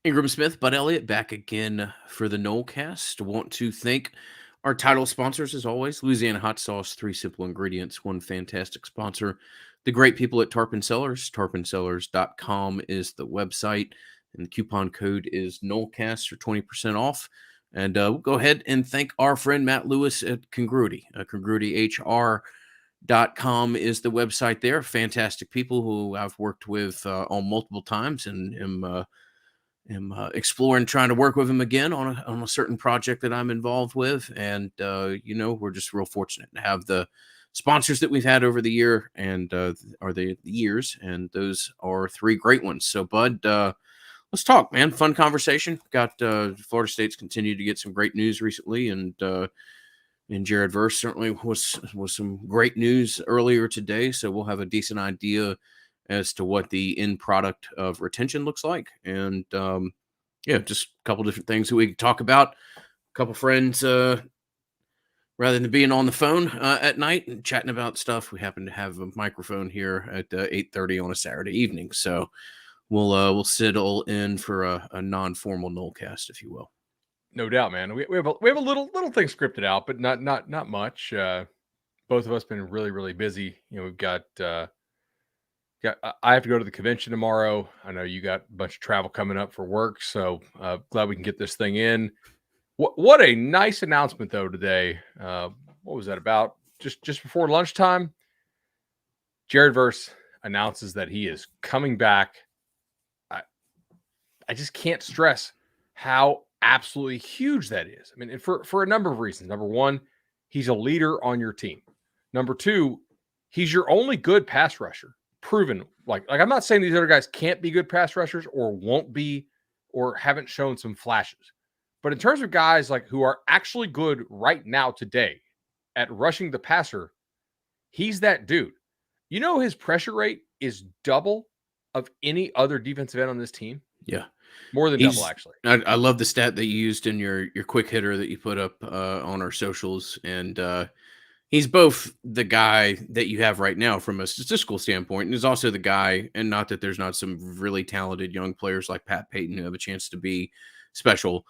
Ingram Smith, Bud Elliott back again for the Nolecast. Want to thank our title sponsors as always. Louisiana Hot Sauce, 3 simple ingredients, 1 fantastic sponsor. The great people at Tarpon Cellars. TarponCellars.com is the website, and the coupon code is Nolecast for 20% off. And we'll go ahead and thank our friend Matt Lewis at Congruity. CongruityHR.com is the website there. Fantastic people who I've worked with on multiple times and am exploring trying to work with him again on a certain project that I'm involved with. And, we're just real fortunate to have the sponsors that we've had over the year and are the years. And those are 3 great ones. So, Bud, let's talk, man. Fun conversation. Got Florida State's continued to get some great news recently. And Jared Verse certainly was some great news earlier today. So we'll have a decent idea as to what the end product of retention looks like. And just a couple different things that we can talk about. A couple friends, rather than being on the phone at night and chatting about stuff, we happen to have a microphone here at 8:30 on a Saturday evening. So we'll settle in for a non-formal Nolecast, if you will. No doubt, man. We have a little thing scripted out, but not much. Both of us been really, really busy. We've got I have to go to the convention tomorrow. I know you got a bunch of travel coming up for work, so glad we can get this thing in. What a nice announcement though today. What was that about? Just before lunchtime, Jared Verse announces that he is coming back. I just can't stress how absolutely huge that is. I mean, and for a number of reasons. Number one, he's a leader on your team. Number two, he's your only good pass rusher. Proven. Like I'm not saying these other guys can't be good pass rushers or won't be or haven't shown some flashes. But in terms of guys like who are actually good right now today at rushing the passer, he's that dude. His pressure rate is double of any other defensive end on this team. Yeah. More than double, actually. I love the stat that you used in your quick hitter that you put up on our socials. And he's both the guy that you have right now from a statistical standpoint, and is also the guy, and not that there's not some really talented young players like Pat Payton who have a chance to be special.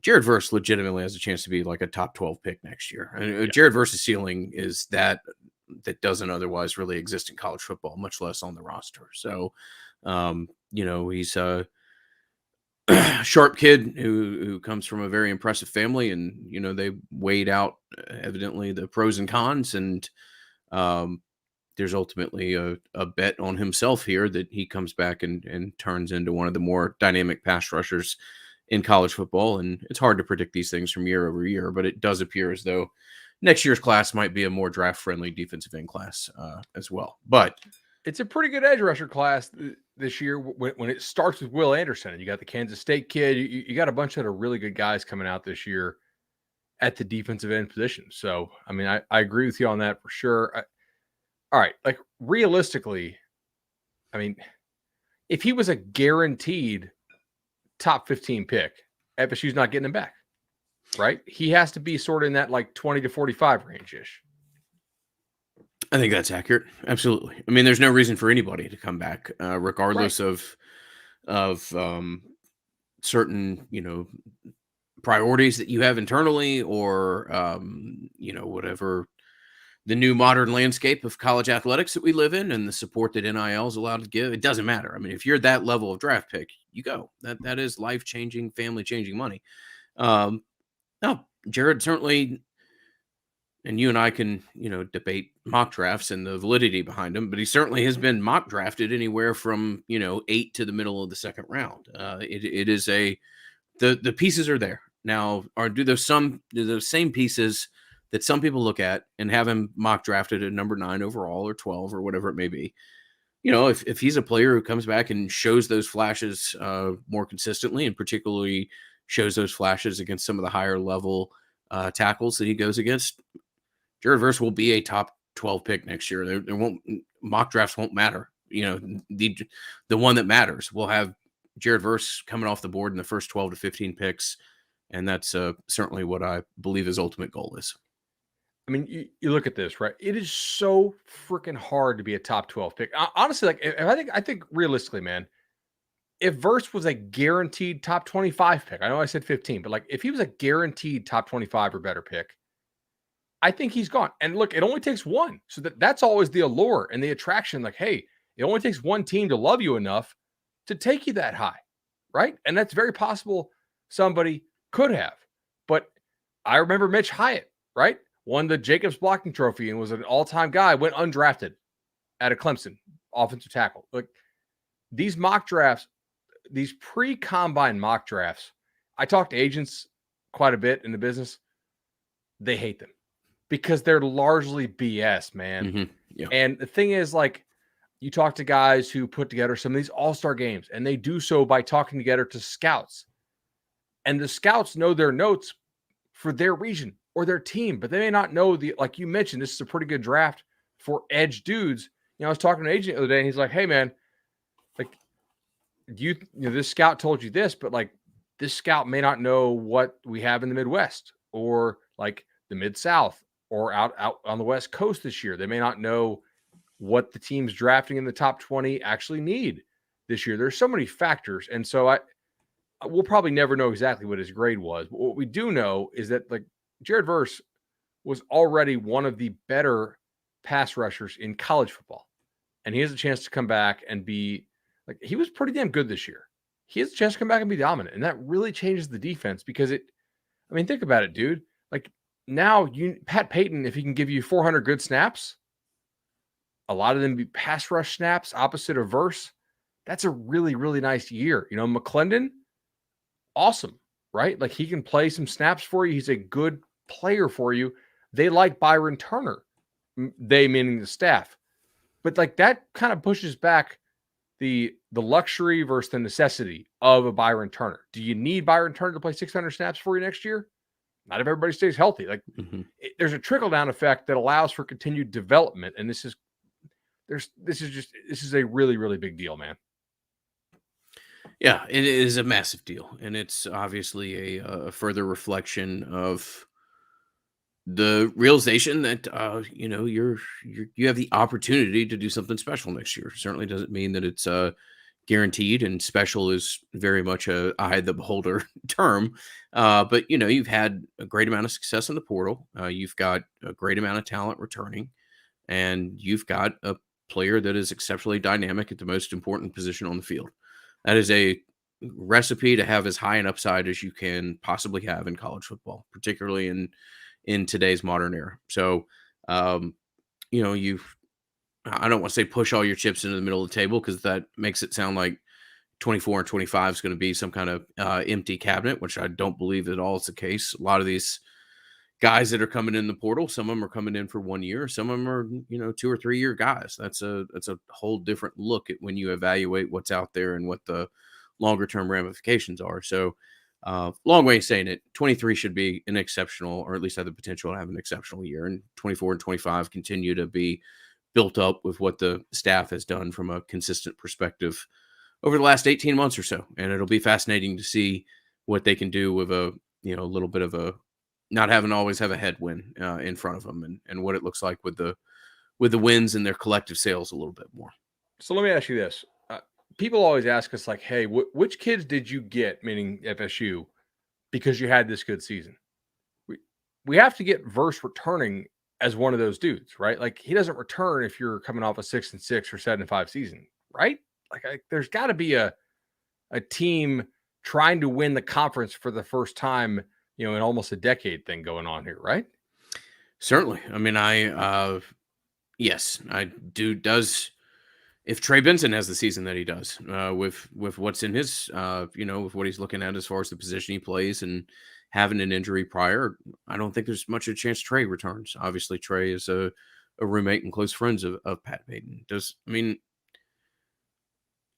Jared Verse legitimately has a chance to be like a top 12 pick next year. And Jared Verse's ceiling is that doesn't otherwise really exist in college football, much less on the roster. So, he's a sharp kid who comes from a very impressive family, and they weighed out evidently the pros and cons, and there's ultimately a bet on himself here that he comes back and turns into one of the more dynamic pass rushers in college football. And it's hard to predict these things from year over year, but it does appear as though next year's class might be a more draft friendly defensive end class as well. But it's a pretty good edge rusher class this year when it starts with Will Anderson. And you got the Kansas State kid. You got a bunch of really good guys coming out this year at the defensive end position. So, I mean, I agree with you on that for sure. All right. Like, realistically, I mean, if he was a guaranteed top 15 pick, FSU's not getting him back, right? He has to be sort of in that like 20 to 45 range-ish. I think that's accurate. Absolutely. I mean, there's no reason for anybody to come back, regardless of certain, priorities that you have internally, or, whatever the new modern landscape of college athletics that we live in and the support that NIL is allowed to give. It doesn't matter. I mean, if you're that level of draft pick, you go. That is life-changing, family-changing money. No, Jared certainly, and you and I can, debate mock drafts and the validity behind them, but he certainly has been mock drafted anywhere from, 8 to the middle of the second round. It is the pieces are there. Now, do those same pieces that some people look at and have him mock drafted at number 9 overall or 12 or whatever it may be. If he's a player who comes back and shows those flashes more consistently, and particularly shows those flashes against some of the higher level tackles that he goes against, Jared Verse will be a top 12 pick next year. Mock drafts won't matter. The one that matters, we'll have Jared Verse coming off the board in the first 12 to 15 picks. And that's certainly what I believe his ultimate goal is. I mean, you look at this, right? It is so freaking hard to be a top 12 pick. Honestly, like I think realistically, man, if Verse was a guaranteed top 25 pick, I know I said 15, but like if he was a guaranteed top 25 or better pick, I think he's gone. And look, it only takes one. So that's always the allure and the attraction. Like, hey, it only takes one team to love you enough to take you that high. Right. And that's very possible somebody could have. But I remember Mitch Hyatt, right? Won the Jacobs blocking trophy and was an all-time guy, went undrafted out of Clemson, offensive tackle. Like these mock drafts, these pre-combine mock drafts, I talk to agents quite a bit in the business. They hate them because they're largely BS, man. Mm-hmm. Yeah. And the thing is, like, you talk to guys who put together some of these all-star games, and they do so by talking together to scouts. And the scouts know their notes for their region or their team, but they may not know like you mentioned, this is a pretty good draft for edge dudes. I was talking to an agent the other day, and he's like, hey, man, like, this scout told you this, but like, this scout may not know what we have in the Midwest or like the Mid-South or out on the West Coast this year. They may not know what the teams drafting in the top 20 actually need this year. There's so many factors. And so we'll probably never know exactly what his grade was. But what we do know is that like Jared Verse was already one of the better pass rushers in college football. And he has a chance to come back and be like, he was pretty damn good this year. He has a chance to come back and be dominant. And that really changes the defense because think about it, dude. Like now Pat Payton, if he can give you 400 good snaps, a lot of them be pass rush snaps opposite of Verse. That's a really, really nice year. McClendon, awesome, right? Like he can play some snaps for you. He's a good player for you. They like Byron Turner, they meaning the staff. But like that kind of pushes back the luxury versus the necessity of a Byron Turner. Do you need Byron Turner to play 600 snaps for you next year? Not if everybody stays healthy. Like there's a trickle down effect that allows for continued development, and this is a really, really big deal, man. Yeah, it is a massive deal, and it's obviously a further reflection of the realization that you have the opportunity to do something special next year. Certainly doesn't mean that it's guaranteed, and special is very much a eye of the beholder term. But you've had a great amount of success in the portal. You've got a great amount of talent returning, and you've got a player that is exceptionally dynamic at the most important position on the field. That is a recipe to have as high an upside as you can possibly have in college football, particularly in today's modern era. So, I don't want to say push all your chips into the middle of the table because that makes it sound like 24 and 25 is going to be some kind of empty cabinet, which I don't believe at all is the case. A lot of these guys that are coming in the portal, some of them are coming in for 1 year, some of them are 2 or 3 year guys. That's a whole different look at when you evaluate what's out there and what the longer term ramifications are. So long way of saying it, 23 should be an exceptional, or at least have the potential to have an exceptional year, and 24 and 25 continue to be built up with what the staff has done from a consistent perspective over the last 18 months or so. And it'll be fascinating to see what they can do with a little bit of a not having to always have a headwind in front of them, and what it looks like with the wins and their collective sales a little bit more. So let me ask you this. People always ask us like, hey, which kids did you get, meaning FSU, because you had this good season? We have to get Verse returning as one of those dudes, right? Like he doesn't return if you're coming off a 6-6 or 7-5 season, right? Like there's got to be a team trying to win the conference for the first time, in almost a decade thing going on here, right? Certainly. I mean, yes, I do. If Trey Benson has the season that he does, with what's in his, with what he's looking at as far as the position he plays and having an injury prior, I don't think there's much of a chance Trey returns. Obviously, Trey is a roommate and close friends of Pat Payton.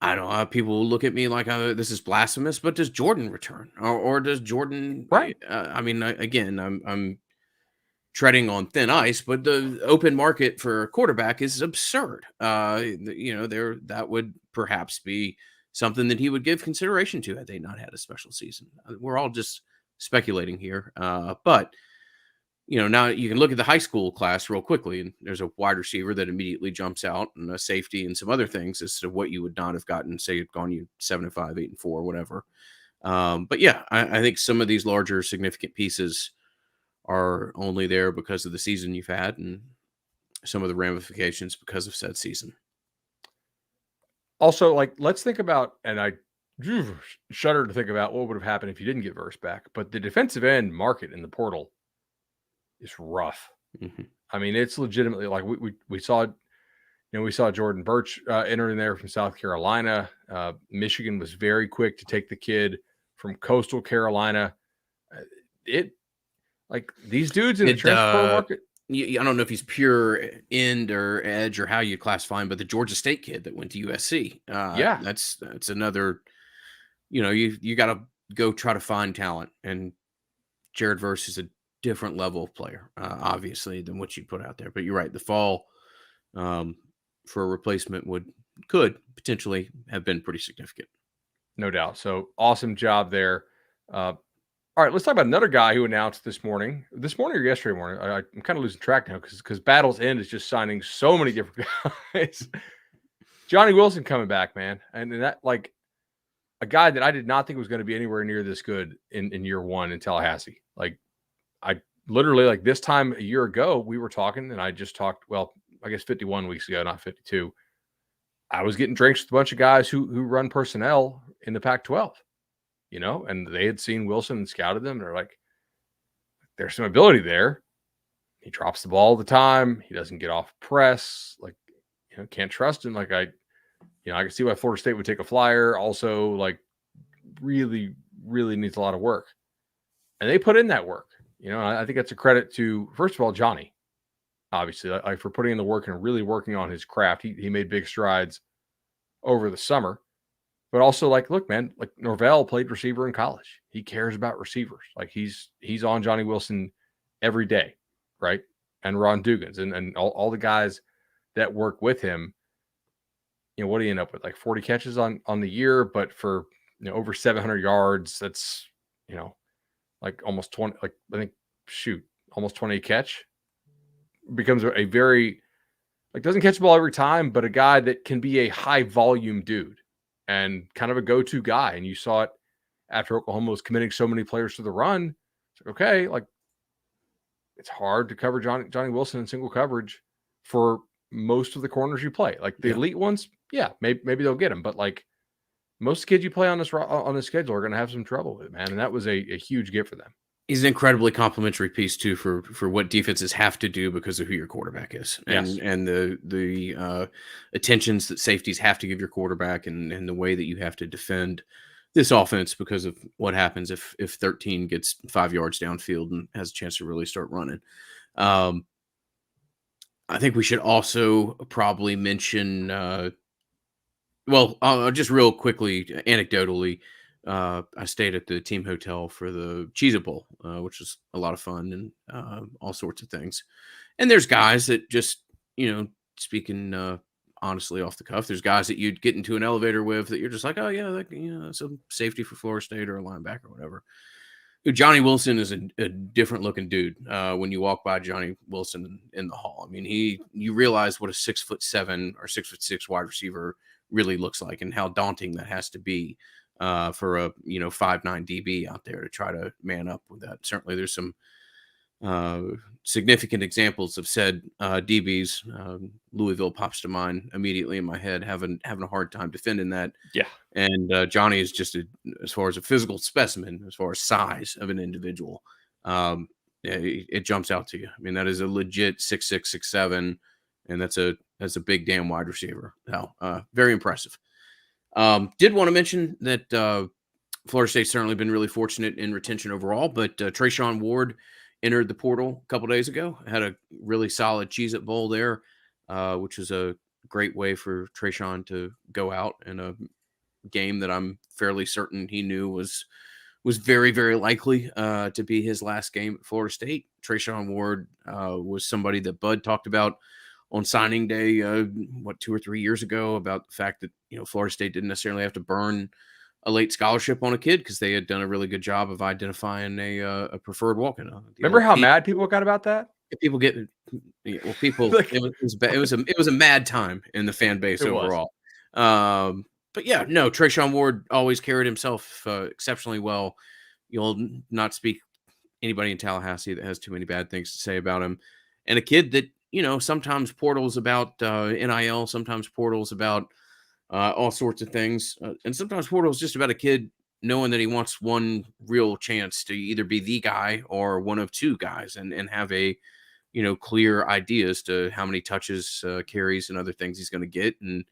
I don't know. People look at me like this is blasphemous, but does Jordan return, or does Jordan? Right. Again, I'm treading on thin ice, but the open market for a quarterback is absurd. That would perhaps be something that he would give consideration to had they not had a special season. We're all just speculating here, but now you can look at the high school class real quickly, and there's a wide receiver that immediately jumps out, and a safety, and some other things as to what you would not have gotten, say, had gone you 7-5, 8-4, whatever. But yeah, I think some of these larger significant pieces are only there because of the season you've had, and some of the ramifications because of said season. Also, like, let's think about, and I shudder to think about what would have happened if you didn't get Verse back. But the defensive end market in the portal is rough. Mhm. I mean, it's legitimately like we saw. We saw Jordan Birch enter in there from South Carolina. Michigan was very quick to take the kid from Coastal Carolina. It like these dudes in the Did transfer portal market. I don't know if he's pure end or edge or how you classify him, but the Georgia State kid that went to USC, Yeah, that's another. You got to go try to find talent, and Jared Verse is a different level of player, obviously, than what you put out there. But you're right, the fall um, for a replacement could potentially have been pretty significant. no doubt. So awesome job there. All right, let's talk about another guy who announced this morning or yesterday morning. I'm kind of losing track now because Battle's End is just signing so many different guys. Johnny Wilson coming back, man, and that, like, a guy that I did not think was going to be anywhere near this good in year one in Tallahassee. Like, I literally, like, this time a year ago we were talking, and I just talked. Well, I guess 51 weeks ago, not 52. I was getting drinks with a bunch of guys who run personnel in the Pac-12. And they had seen Wilson and scouted them. They're like, there's some ability there. He drops the ball all the time. He doesn't get off press. Like, can't trust him. Like, I can see why Florida State would take a flyer. Also, like, really, really needs a lot of work. And they put in that work. I think that's a credit to, first of all, Johnny, obviously, like, for putting in the work and really working on his craft. He made big strides over the summer. But also, like, look, man, like, Norvell played receiver in college. He cares about receivers. Like, he's on Johnny Wilson every day, right? And Ron Dugans and all the guys that work with him. What do you end up with? Like 40 catches on the year, but for over 700 yards, that's like almost 20. Like, I think, almost 20 catch. Becomes a very, like, doesn't catch the ball every time, but a guy that can be a high volume dude and kind of a go-to guy. And you saw it after Oklahoma was committing so many players to the run. It's like, okay, like, it's hard to cover Johnny Wilson in single coverage for most of the corners you play. Like, the elite ones, yeah, maybe they'll get them, but, like, most kids you play on this schedule are going to have some trouble with it, man. And that was a huge gift for them. He's an incredibly complimentary piece too for what defenses have to do because of who your quarterback is, and Yes. and the attentions that safeties have to give your quarterback, and the way that you have to defend this offense because of what happens if 13 gets 5 yards downfield and has a chance to really start running. Um, I think we should also probably mention. Well, just real quickly, anecdotally, I stayed at the team hotel for the Cheez-It Bowl, which was a lot of fun and all sorts of things. And there's guys that just, speaking honestly off the cuff, there's guys that you'd get into an elevator with that you're just like, oh yeah, that's a safety for Florida State or a linebacker or whatever. Johnny Wilson is a different looking dude. When you walk by Johnny Wilson in the hall, I mean, you realize what a 6'7" or 6'6" wide receiver really looks like, and how daunting that has to be for a 5'9" DB out there to try to man up with that. Certainly, there's some significant examples of said DBs. Louisville pops to mind immediately in my head, having a hard time defending that. Yeah. And Johnny is just, as far as a physical specimen, as far as size of an individual, it jumps out to you. I mean, that is a legit 6'6", 6'7", and that's a big damn wide receiver. Very impressive. Did want to mention that Florida State's certainly been really fortunate in retention overall, but Trayshawn Ward entered the portal a couple days ago. Had a really solid Cheez-It Bowl there, which is a great way for Trayshawn to go out in a game that I'm fairly certain he knew was very, very likely to be his last game at Florida State. Trayshawn Ward was somebody that Bud talked about on signing day, 2 or 3 years ago, about the fact that Florida State didn't necessarily have to burn a late scholarship on a kid because they had done a really good job of identifying a preferred walk-in. The Remember old how mad people got about that? people get yeah, well, people Like, it was a mad time in the fan base it was. overall. But yeah, no, Trayshawn Ward always carried himself exceptionally well. You'll not speak anybody in Tallahassee that has too many bad things to say about him. And a kid that, sometimes portals about NIL, sometimes portals about all sorts of things. And sometimes portals just about a kid knowing that he wants one real chance to either be the guy or one of two guys and have a, clear idea as to how many touches, carries, and other things he's going to get. And,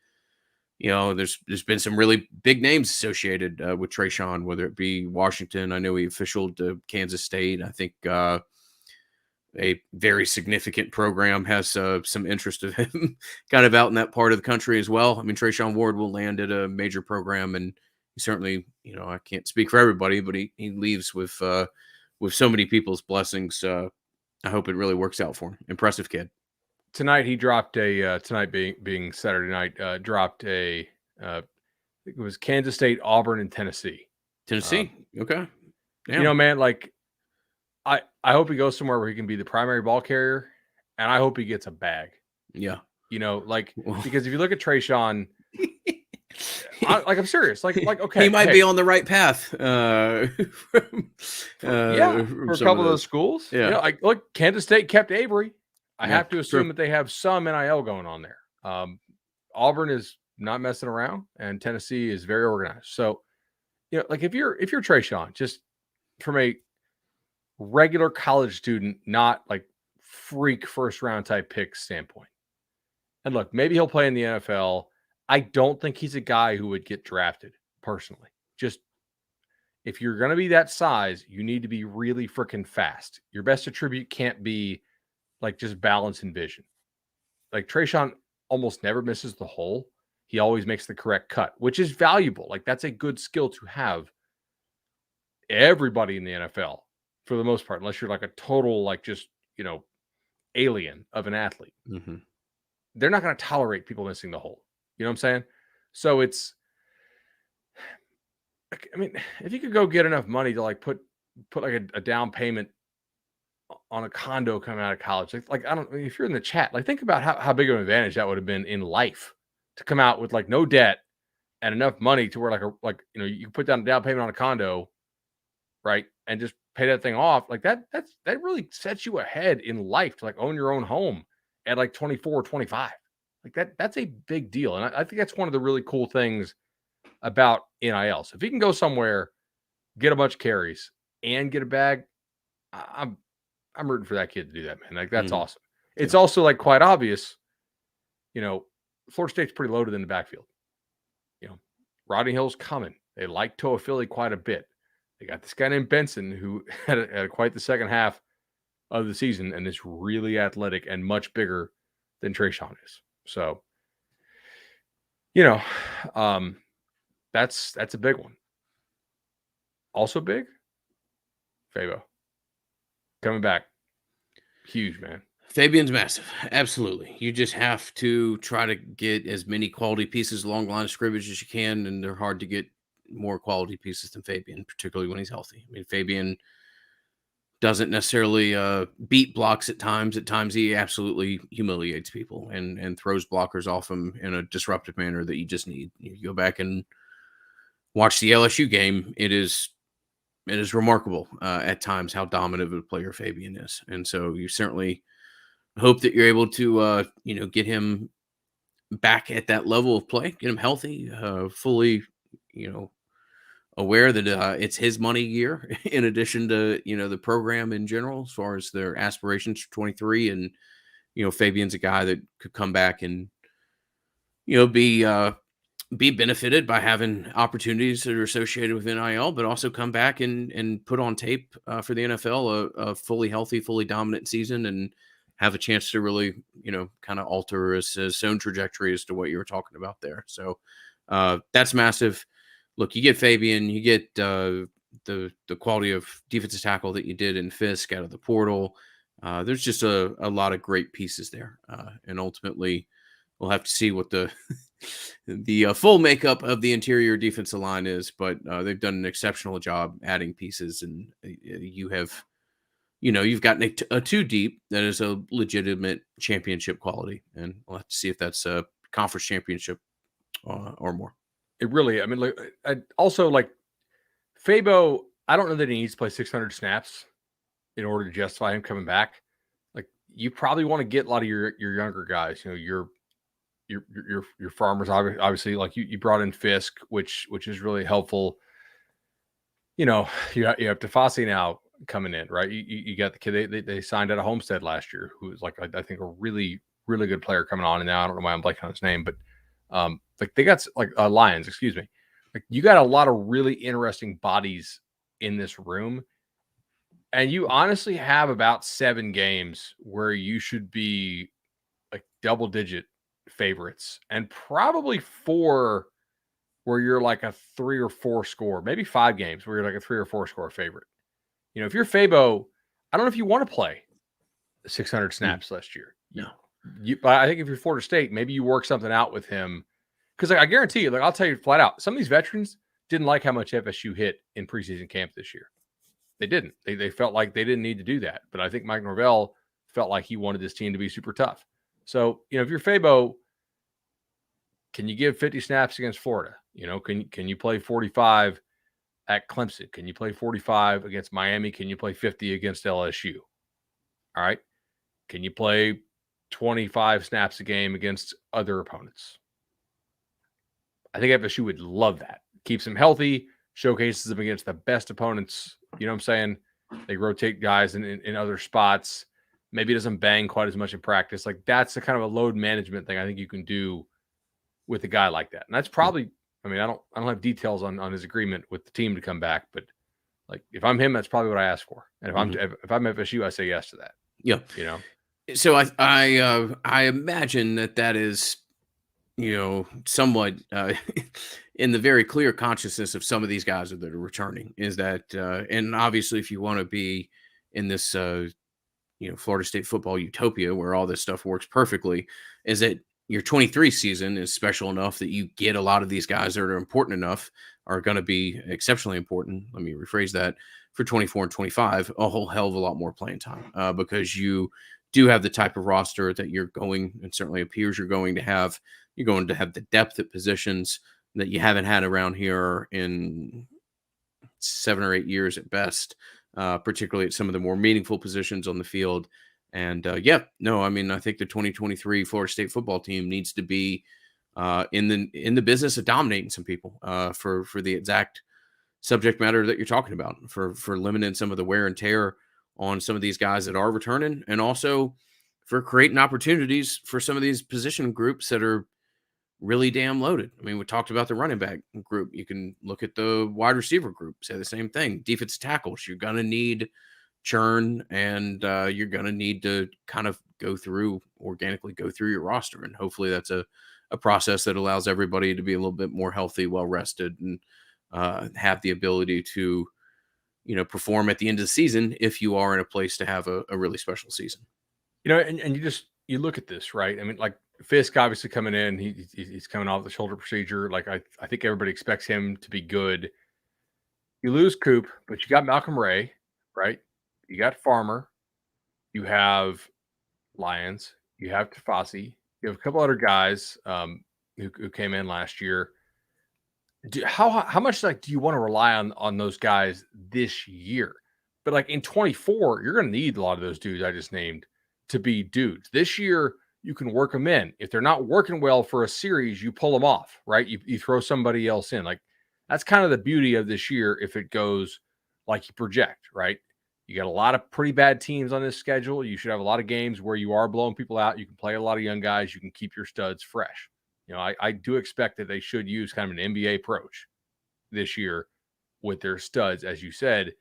there's been some really big names associated with Trayshawn, whether it be Washington. I know he officialed to Kansas State. I think a very significant program has some interest of him kind of out in that part of the country as well. I mean, Trayshawn Ward will land at a major program, and he certainly, I can't speak for everybody, but he leaves with so many people's blessings. I hope it really works out for him. Impressive kid. Tonight he dropped a tonight being Saturday night, dropped a I think it was Kansas State, Auburn, and Tennessee. Tennessee. Okay. You know, man, like I hope he goes somewhere where he can be the primary ball carrier, and I hope he gets a bag. Yeah. Because if you look at Trayshawn, I'm serious. Like, okay, he might be on the right path. For a couple of those schools. Yeah. Look, Kansas State kept Avery. I Yeah, have to assume true. that they have some NIL going on there. Auburn is not messing around, and Tennessee is very organized. So, like if you're Trayshawn, just from a regular college student, not like freak first round type pick standpoint. And look, maybe he'll play in the NFL. I don't think he's a guy who would get drafted personally. Just if you're going to be that size, you need to be really freaking fast. Your best attribute can't be like just balance and vision. Like Trayshawn almost never misses the hole. He always makes the correct cut, which is valuable. Like that's a good skill to have. Everybody in the NFL, for the most part, unless you're like a total, like just, alien of an athlete, Mm-hmm. they're not going to tolerate people missing the hole. You know what I'm saying? So it's, I mean, if you could go get enough money to like put like a down payment on a condo coming out of college, like I don't, if you're in the chat, like think about how big of an advantage that would have been in life to come out with like no debt and enough money to where you put down a down payment on a condo, right, and just pay that thing off. Like that really sets you ahead in life to like own your own home at like 24 or 25. Like that's a big deal. And I think that's one of the really cool things about NIL. So if he can go somewhere, get a bunch of carries and get a bag, I'm rooting for that kid to do that, man. Like that's awesome. It's also like quite obvious, Florida State's pretty loaded in the backfield. Rodney Hill's coming. They like Toa Philly quite a bit. They got this guy named Benson who had quite the second half of the season and is really athletic and much bigger than Trayshawn is. So, that's a big one. Also big, Fabo coming back, huge, man. Fabian's massive. Absolutely. You just have to try to get as many quality pieces along the line of scrimmage as you can, and they're hard to get more quality pieces than Fabian, particularly when he's healthy. I mean, Fabian doesn't necessarily beat blocks at times. At times, he absolutely humiliates people and throws blockers off him in a disruptive manner that you just need. You go back and watch the LSU game. It is remarkable at times how dominant of a player Fabian is, and so you certainly hope that you're able to get him back at that level of play, get him healthy, fully, aware that it's his money year in addition to the program in general as far as their aspirations for 23. And Fabian's a guy that could come back and be benefited by having opportunities that are associated with NIL, but also come back and put on tape for the NFL a fully healthy, fully dominant season and have a chance to really, kind of alter his own trajectory as to what you were talking about there. So that's massive. Look, you get Fabian, you get the quality of defensive tackle that you did in Fisk out of the portal. There's just a lot of great pieces there. And ultimately, we'll have to see what the the full makeup of the interior defensive line is, but they've done an exceptional job adding pieces, and you have, you've gotten a two deep that is a legitimate championship quality, and we'll have to see if that's a conference championship or more. It really, I mean, like, also like Fabo, I don't know that he needs to play 600 snaps in order to justify him coming back. Like, you probably want to get a lot of your younger guys, your farmers, obviously, like you brought in Fisk, which is really helpful. You have Tafasi now coming in, right? You got the kid they signed out of Homestead last year, who was like I think a really really good player coming on, and now I don't know why I'm blanking on his name, but like they got like Lions, excuse me. Like, you got a lot of really interesting bodies in this room, and you honestly have about 7 games where you should be like double digit favorites, and probably 4 where you're like a 3 or 4 score, maybe 5 games where you're like a 3 or 4 score favorite. If you're Fabo, I don't know if you want to play 600 snaps last year. No. I think if you're Florida State, maybe you work something out with him, because I guarantee you, like, I'll tell you flat out, some of these veterans didn't like how much FSU hit in preseason camp this year. They didn't. They felt like they didn't need to do that. But I think Mike Norvell felt like he wanted this team to be super tough. So, if you're Fabo, can you give 50 snaps against Florida? Can you play 45 at Clemson? Can you play 45 against Miami? Can you play 50 against LSU? All right. Can you play 25 snaps a game against other opponents? I think FSU would love that. Keeps them healthy, showcases them against the best opponents. You know what I'm saying? They rotate guys in other spots. Maybe it doesn't bang quite as much in practice. Like, that's the kind of a load management thing I think you can do with a guy like that. And that's probably, I mean, I don't have details on his agreement with the team to come back, but like, if I'm him, that's probably what I ask for. And if I'm FSU, I say yes to that. Yeah. So I imagine that is, somewhat in the very clear consciousness of some of these guys that are returning, is that, and obviously if you want to be in this, Florida State football utopia where all this stuff works perfectly, is that your 23 season is special enough that you get a lot of these guys that are important enough, are going to be exceptionally important. Let me rephrase that, for 24 and 25, a whole hell of a lot more playing time, because you do have the type of roster that you're going, and certainly appears you're going to have. You're going to have the depth at positions that you haven't had around here in 7 or 8 years at best, particularly at some of the more meaningful positions on the field. And I think the 2023 Florida State football team needs to be in the business of dominating some people for the exact subject matter that you're talking about, for limiting some of the wear and tear on some of these guys that are returning, and also for creating opportunities for some of these position groups that are really damn loaded. I mean, we talked about the running back group. You can look at the wide receiver group, say the same thing. Defensive tackles, you're going to need churn, and you're going to need to kind of organically go through your roster. And hopefully that's a process that allows everybody to be a little bit more healthy, well rested, and have the ability to, perform at the end of the season if you are in a place to have a really special season. And you look at this, right? I mean, like, Fisk obviously coming in, he's coming off the shoulder procedure. Like, I think everybody expects him to be good. You lose Coop, but you got Malcolm Ray, right? You got Farmer. You have Lyons. You have Tafasi. You have a couple other guys who came in last year. How much do you want to rely on those guys this year? But like in 24, you're going to need a lot of those dudes I just named to be dudes. This year, you can work them in. If they're not working well for a series, you pull them off, right? You throw somebody else in. Like, that's kind of the beauty of this year if it goes like you project, right? You got a lot of pretty bad teams on this schedule. You should have a lot of games where you are blowing people out. You can play a lot of young guys. You can keep your studs fresh. I do expect that they should use kind of an NBA approach this year with their studs, as you said,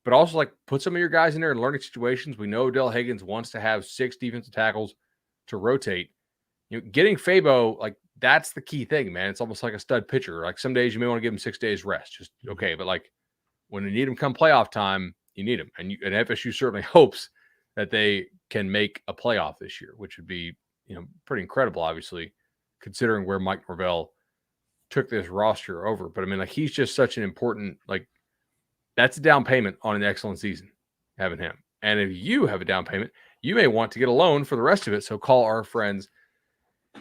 but also like put some of your guys in there in learning situations. We know Dell Higgins wants to have 6 defensive tackles to rotate. Getting Fabo, like, that's the key thing, man. It's almost like a stud pitcher. Like, some days you may want to give him 6 days rest. Just okay. But like, when you need him come playoff time, you need him. And FSU certainly hopes that they can make a playoff this year, which would be, pretty incredible, obviously, considering where Mike Norvell took this roster over. But I mean, like, he's just such an important, like, that's a down payment on an excellent season, having him. And if you have a down payment, you may want to get a loan for the rest of it. So call our friends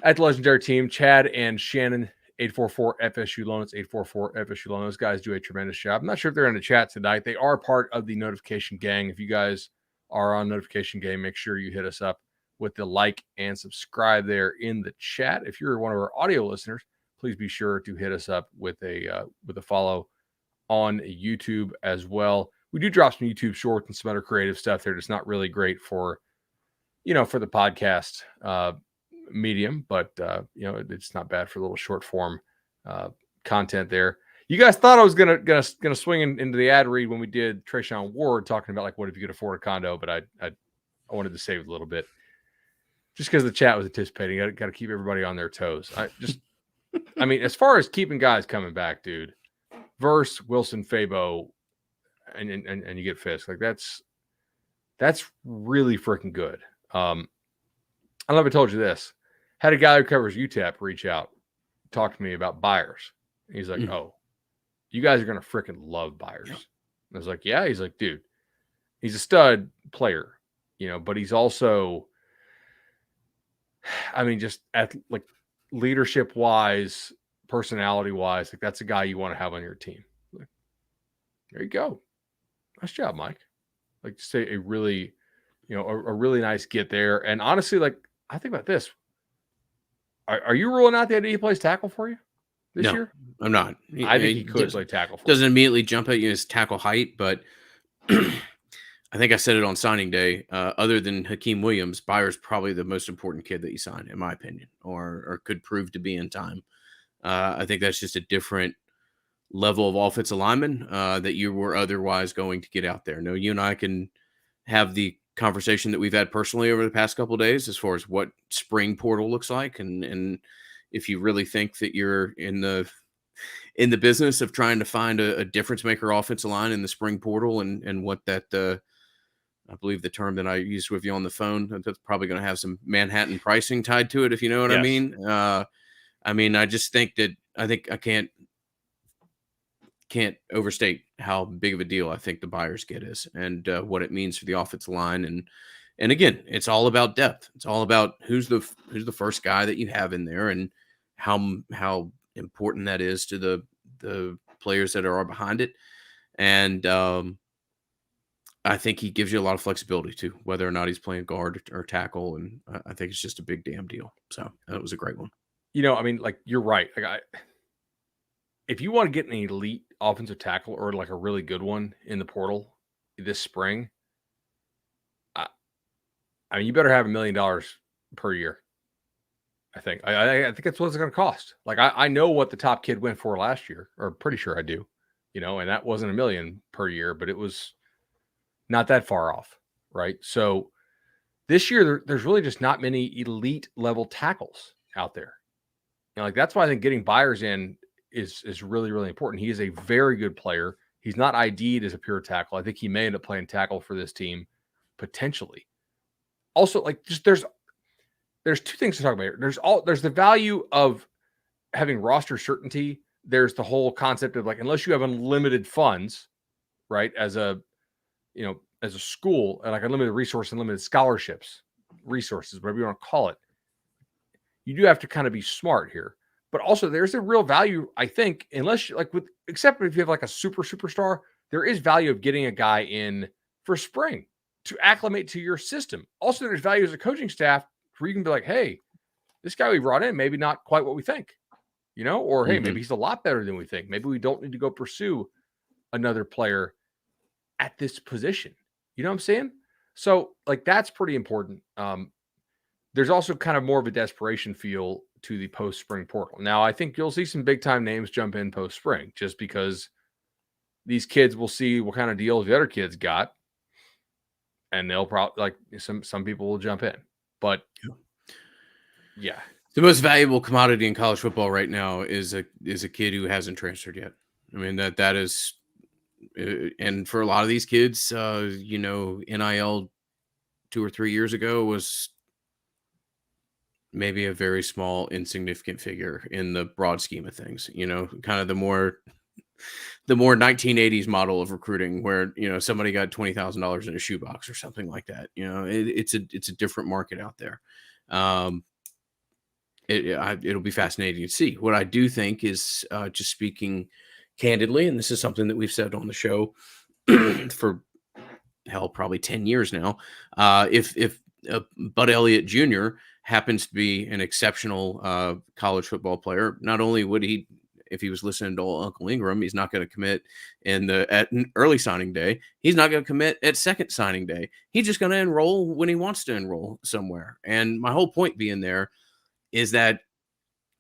at the Legendary Team, Chad and Shannon, 844 FSU Loans, 844 FSU Loans. Those guys do a tremendous job. I'm not sure if they're in the chat tonight. They are part of the notification gang. If you guys are on notification gang, make sure you hit us up with the like and subscribe there in the chat. If you're one of our audio listeners, please be sure to hit us up with a follow on YouTube as well. We do drop some YouTube shorts and some other creative stuff there. It's not really great for, for the podcast medium, but it's not bad for a little short form content there. You guys thought I was gonna swing into the ad read when we did Trayshawn Ward talking about, like, what if you could afford a condo, but I wanted to save it a little bit just because the chat was anticipating. Got to keep everybody on their toes. I mean, as far as keeping guys coming back, dude, verse Wilson, Fabo, and you get Fisk, like, that's really freaking good. I don't know if I told you this. Had a guy who covers UTEP reach out, talk to me about Byers. He's like, "Oh, you guys are gonna freaking love Byers." Yeah. I was like, "Yeah." He's like, "Dude, he's a stud player, but he's also, I mean, just at, like, leadership wise, personality wise, like, that's a guy you want to have on your team." Like, there you go. Nice job, Mike. Like, just a really, a really nice get there. And honestly, like, I think about this. Are you ruling out the idea he plays tackle for you this year? I'm not. I think he could play tackle for you. Doesn't immediately jump at you as tackle height, but I think I said it on signing day. Other than Hakeem Williams, Byers probably the most important kid that you signed, in my opinion, or could prove to be in time. I think that's just a different level of offensive lineman that you were otherwise going to get out there. No, you and I can have the conversation that we've had personally over the past couple of days as far as what spring portal looks like, and if you really think that you're in the business of trying to find a difference maker offensive line in the spring portal, and what that I believe the term that I used with you on the phone, that's probably going to have some Manhattan pricing tied to it, if you know what I mean. I mean, I just think that I can't overstate how big of a deal I think the Byers get is, and what it means for the offensive line. And again, it's all about depth. It's all about who's the first guy that you have in there, and how important that is to the players that are behind it. And I think he gives you a lot of flexibility too, whether or not he's playing guard or tackle. And I think it's just a big damn deal. So that was a great one. I mean, like, you're right. Like, if you want to get an elite offensive tackle, or like a really good one in the portal this spring, I mean, you better have $1 million per year. I think. I think that's what it's going to cost. Like, I know what the top kid went for last year, or pretty sure I do. And that wasn't $1 million per year, but it was not that far off, right? So this year, there's really just not many elite level tackles out there. Like, that's why I think getting Byers in is really, really important. He is a very good player. He's not ID'd as a pure tackle. I think he may end up playing tackle for this team potentially. Also, like, just there's two things to talk about here. There's the value of having roster certainty. There's the whole concept of, like, unless you have unlimited funds, right? As a school, and like unlimited resource, unlimited scholarships, resources, whatever you want to call it, you do have to kind of be smart here. But also, there's a real value, I think, except if you have like a superstar, there is value of getting a guy in for spring to acclimate to your system. Also, there's value as a coaching staff where you can be like, hey, this guy we brought in, maybe not quite what we think, or hey, maybe he's a lot better than we think. Maybe we don't need to go pursue another player at this position. You know what I'm saying? So, like, that's pretty important. There's also kind of more of a desperation feel to the post-spring portal. Now, I think you'll see some big-time names jump in post-spring, just because these kids will see what kind of deals the other kids got, and they'll probably, like, some people will jump in. But yeah, the most valuable commodity in college football right now is a kid who hasn't transferred yet. I mean, that is, and for a lot of these kids, NIL 2 or 3 years ago was maybe a very small, insignificant figure in the broad scheme of things. Kind of the more 1980s model of recruiting, where somebody got $20,000 in a shoebox or something like that. It's a different market out there. Um, it'll be fascinating to see. What I do think is, just speaking candidly, and this is something that we've said on the show for hell, probably 10 years now. If Bud Elliott Jr. happens to be an exceptional college football player, not only would he, if he was listening to Uncle Ingram, he's not going to commit at an early signing day. He's not going to commit at second signing day. He's just going to enroll when he wants to enroll somewhere. And my whole point being there is that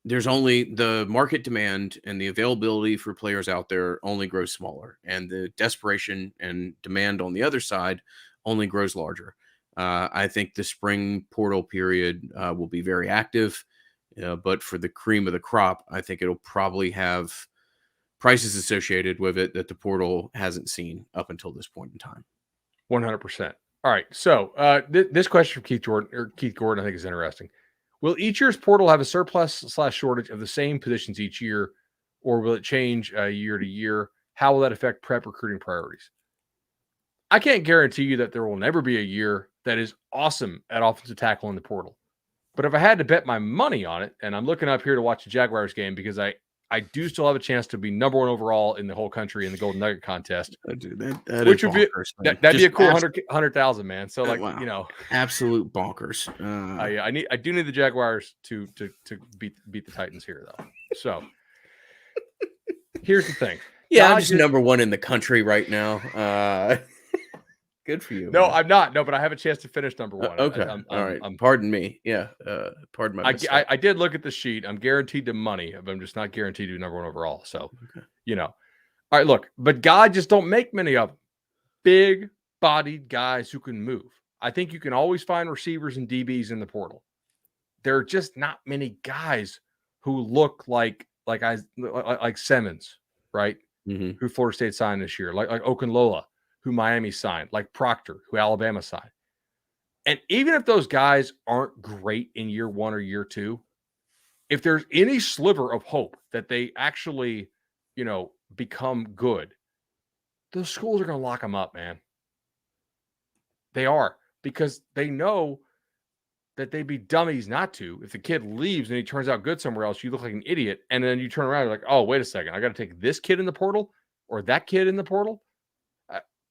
there's only the market demand, and the availability for players out there only grows smaller, and the desperation and demand on the other side only grows larger. I think the spring portal period will be very active, but for the cream of the crop, I think it'll probably have prices associated with it that the portal hasn't seen up until this point in time. 100%. All right. So this question from Keith Gordon, I think is interesting. Will each year's portal have a surplus/shortage of the same positions each year, or will it change year to year? How will that affect prep recruiting priorities? I can't guarantee you that there will never be a year that is awesome at offensive tackle in the portal. But if I had to bet my money on it, and I'm looking up here to watch the Jaguars game because I do still have a chance to be number 1 overall in the whole country in the Golden Nugget contest. Dude, which would bonkers, that'd be a cool 100,000, man. So wow. Absolute bonkers. I do need the Jaguars to beat the Titans here, though. So here's the thing. Yeah, I'm just number 1 in the country right now. Good for you. No, man. I'm not. No, but I have a chance to finish number 1. Okay. All right. Pardon me. Yeah. Pardon my mistake. I did look at the sheet. I'm guaranteed to money, but I'm just not guaranteed to be number 1 overall. So, All right, look, but God just don't make many of them. Big-bodied guys who can move. I think you can always find receivers and DBs in the portal. There are just not many guys who look like Simmons, right? Mm-hmm. Who Florida State signed this year, like Okunlola, who Miami signed, like Proctor, who Alabama signed. And even if those guys aren't great in year 1 or year 2, if there's any sliver of hope that they actually, become good, those schools are going to lock them up, man. They are, because they know that they'd be dummies not to. If the kid leaves and he turns out good somewhere else, you look like an idiot. And then you turn around, you're like, oh, wait a second. I got to take this kid in the portal or that kid in the portal.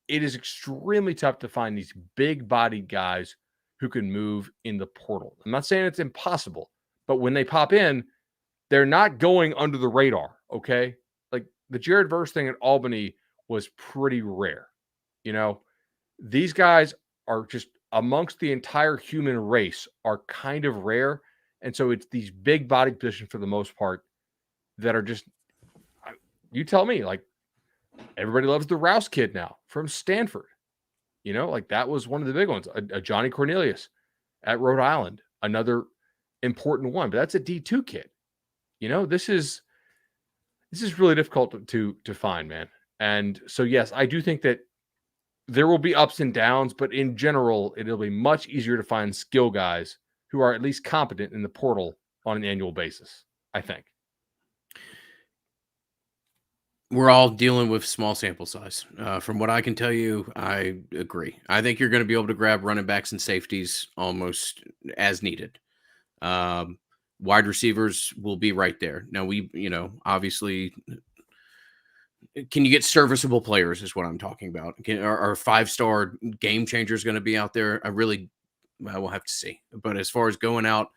It is extremely tough to find these big-bodied guys who can move in the portal. I'm not saying it's impossible, but when they pop in, they're not going under the radar, okay? Like the Jared Verse thing at Albany was pretty rare. These guys are just amongst the entire human race are kind of rare. And so it's these big-bodied positions for the most part that are just, you tell me, like, everybody loves the Rouse kid now from Stanford. That was one of the big ones. A Johnny Cornelius at Rhode Island, another important one. But that's a D2 kid. This is really difficult to find, man. And so, yes, I do think that there will be ups and downs, but in general, it'll be much easier to find skill guys who are at least competent in the portal on an annual basis, I think. We're all dealing with small sample size. From what I can tell you, I agree. I think you're going to be able to grab running backs and safeties almost as needed. Wide receivers will be right there. Now, obviously, can you get serviceable players is what I'm talking about. Are 5-star game changers going to be out there? I will have to see. But as far as going out,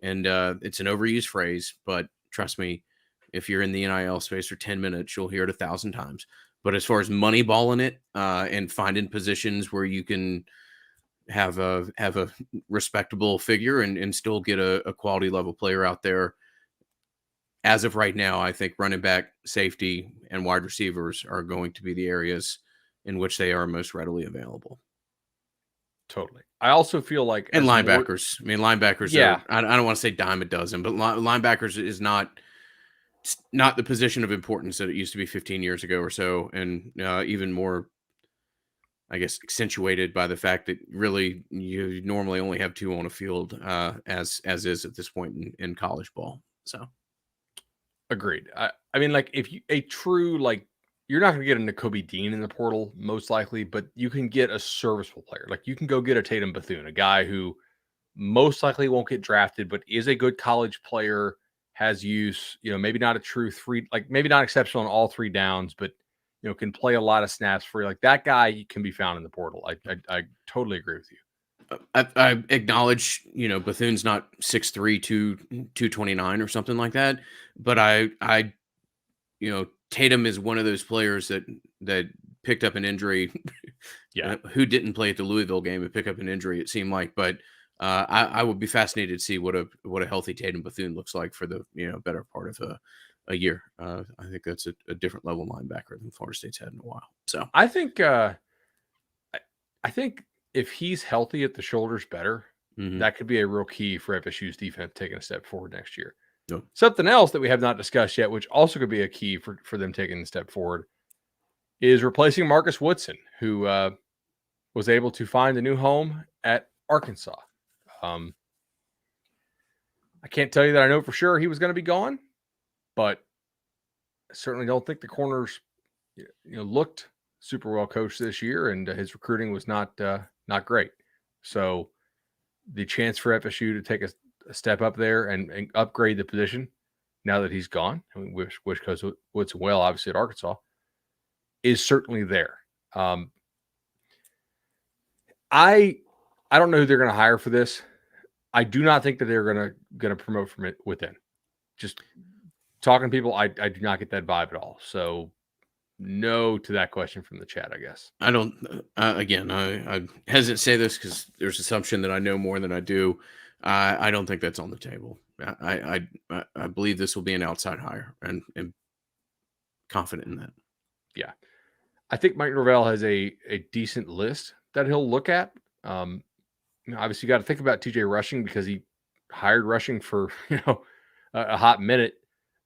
and it's an overused phrase, but trust me, if you're in the NIL space for 10 minutes, you'll hear it 1,000 times. But as far as money balling it and finding positions where you can have a respectable figure and still get a quality level player out there, as of right now, I think running back, safety, and wide receivers are going to be the areas in which they are most readily available. Totally. I also feel like... And linebackers. Linebackers are, I don't want to say dime a dozen, but linebackers is not the position of importance that it used to be 15 years ago or so, and even more I guess, accentuated by the fact that really you normally only have two on a field, as is at this point in college ball. So Agreed. I mean, like if you a true like you're not going to get a Nakobe Dean in the portal most likely, but you can get a serviceable player. Like you can go get a Tatum Bethune, a guy who most likely won't get drafted, but is a good college player, has use, maybe not a true three, like maybe not exceptional on all three downs, but can play a lot of snaps for you. Like that guy can be found in the portal. I totally agree with you. I acknowledge, Bethune's not 6'3", 229 or something like that, but Tatum is one of those players that picked up an injury. Yeah. Who didn't play at the Louisville game and pick up an injury, it seemed like. But I would be fascinated to see what a healthy Tatum Bethune looks like for the better part of a year. I think that's a different level linebacker than Florida State's had in a while. So I think if he's healthy at the shoulders better, that could be a real key for FSU's defense taking a step forward next year. No. Something else that we have not discussed yet, which also could be a key for them taking a step forward, is replacing Marcus Woodson, who was able to find a new home at Arkansas. I can't tell you that I know for sure he was going to be gone, but I certainly don't think the corners looked super well coached this year, and his recruiting was not great. So the chance for FSU to take a step up there and upgrade the position now that he's gone, I mean, wish Coach Woodson well, obviously at Arkansas, is certainly there. I don't know who they're going to hire for this. I do not think that they're going to promote from it within. Just talking to people, I do not get that vibe at all. So no to that question from the chat, I guess. I don't. Again, I hesitate to say this because there's assumption that I know more than I do. I don't think that's on the table. I believe this will be an outside hire, and confident in that. Yeah, I think Mike Norvell has a decent list that he'll look at. Obviously, you got to think about TJ Rushing because he hired Rushing for a hot minute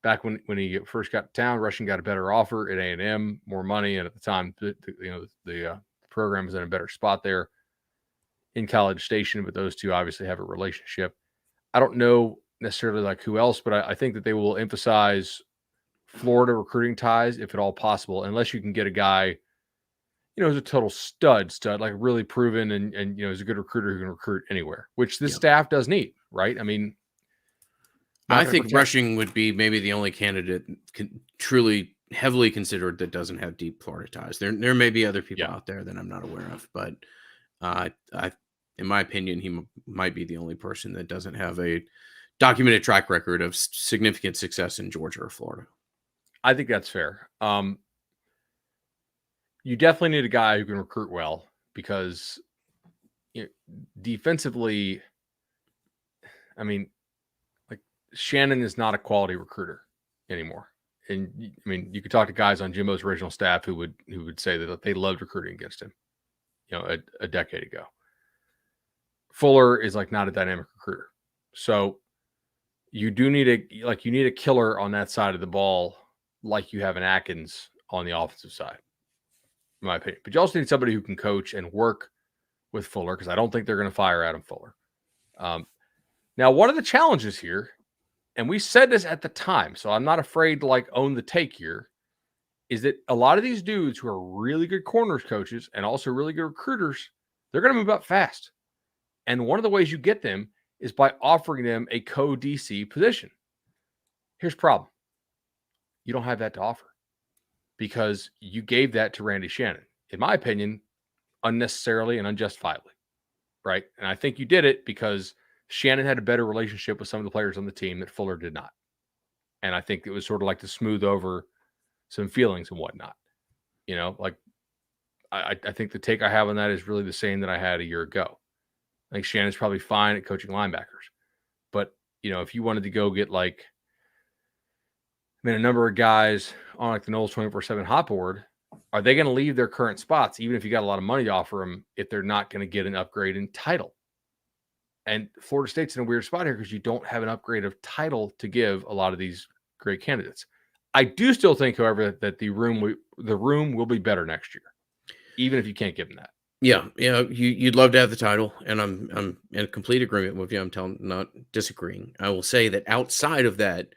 back when he first got to town. Rushing got a better offer at A&M, more money, and at the time, the program was in a better spot there in College Station. But those two obviously have a relationship. I don't know necessarily like who else, but I think that they will emphasize Florida recruiting ties if at all possible, unless you can get a guy who's a total stud, like really proven and is a good recruiter who can recruit anywhere, which this staff does need, right? I mean, I think Rushing would be maybe the only candidate truly heavily considered that doesn't have deep Florida ties. There may be other people out there that I'm not aware of, but in my opinion, he might be the only person that doesn't have a documented track record of significant success in Georgia or Florida. I think that's fair. You definitely need a guy who can recruit well because defensively, I mean, like Shannon is not a quality recruiter anymore. And I mean, you could talk to guys on Jimbo's original staff who would say that they loved recruiting against him, a decade ago. Fuller is like not a dynamic recruiter. So you do need a killer on that side of the ball, like you have an Atkins on the offensive side, in my opinion. But you also need somebody who can coach and work with Fuller, because I don't think they're going to fire Adam Fuller. Now, one of the challenges here, and we said this at the time, so I'm not afraid to own the take here, is that a lot of these dudes who are really good corners coaches and also really good recruiters, they're going to move up fast. And one of the ways you get them is by offering them a co-DC position. Here's the problem. You don't have that to offer because you gave that to Randy Shannon, in my opinion, unnecessarily and unjustifiably, right? And I think you did it because Shannon had a better relationship with some of the players on the team that Fuller did not. And I think it was sort of like to smooth over some feelings and whatnot. I think the take I have on that is really the same that I had a year ago. I think Shannon's probably fine at coaching linebackers. But, if you wanted to go get a number of guys on the Knowles 24/7 hot board, are they going to leave their current spots, even if you got a lot of money to offer them, if they're not going to get an upgrade in title? And Florida State's in a weird spot here because you don't have an upgrade of title to give a lot of these great candidates. I do still think, however, that the room will be better next year. even if you can't give him that. Yeah, yeah, you'd love to have the title, and I'm in complete agreement with you. Not disagreeing. I will say that outside of that,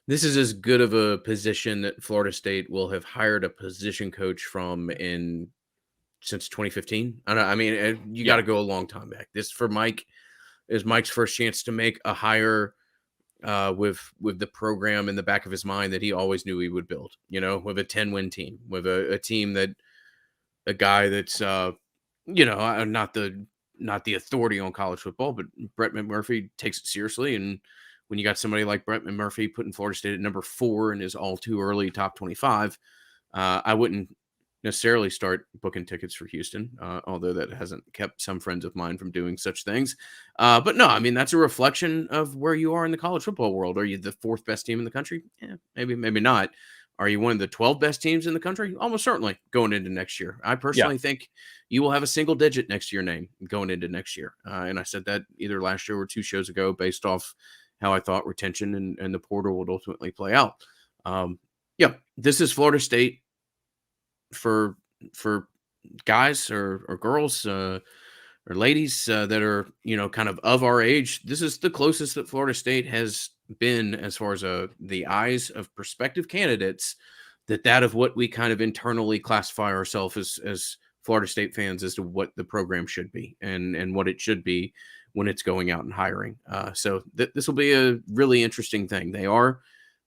this is as good of a position that Florida State will have hired a position coach from in since 2015. I don't know. I mean, you got Yeah, to go a long time back. This for Mike is Mike's first chance to make a hire with the program in the back of his mind that he always knew he would build. You know, with a 10-win team, with a team that a guy that's not the authority on college football, but Brett McMurphy takes it seriously. And when you got somebody like Brett McMurphy putting Florida State at number 4 in his all too early top 25, I wouldn't necessarily start booking tickets for Houston, although that hasn't kept some friends of mine from doing such things. But no, I mean, that's a reflection of where you are in the college football world. Are you the 4th best team in the country? Yeah, maybe not. Are you one of the 12 best teams in the country? Almost certainly going into next year. I yeah, personally think you will have a single digit next to your name going into next year. And I said that either last year or 2 shows ago based off how I thought retention and the portal would ultimately play out. Yeah, this is Florida State for guys or girls or ladies that are kind of our age. This is the closest that Florida State has been as far as the eyes of prospective candidates that of what we kind of internally classify ourselves as Florida State fans as to what the program should be and what it should be when it's going out and hiring. So this will be a really interesting thing. They are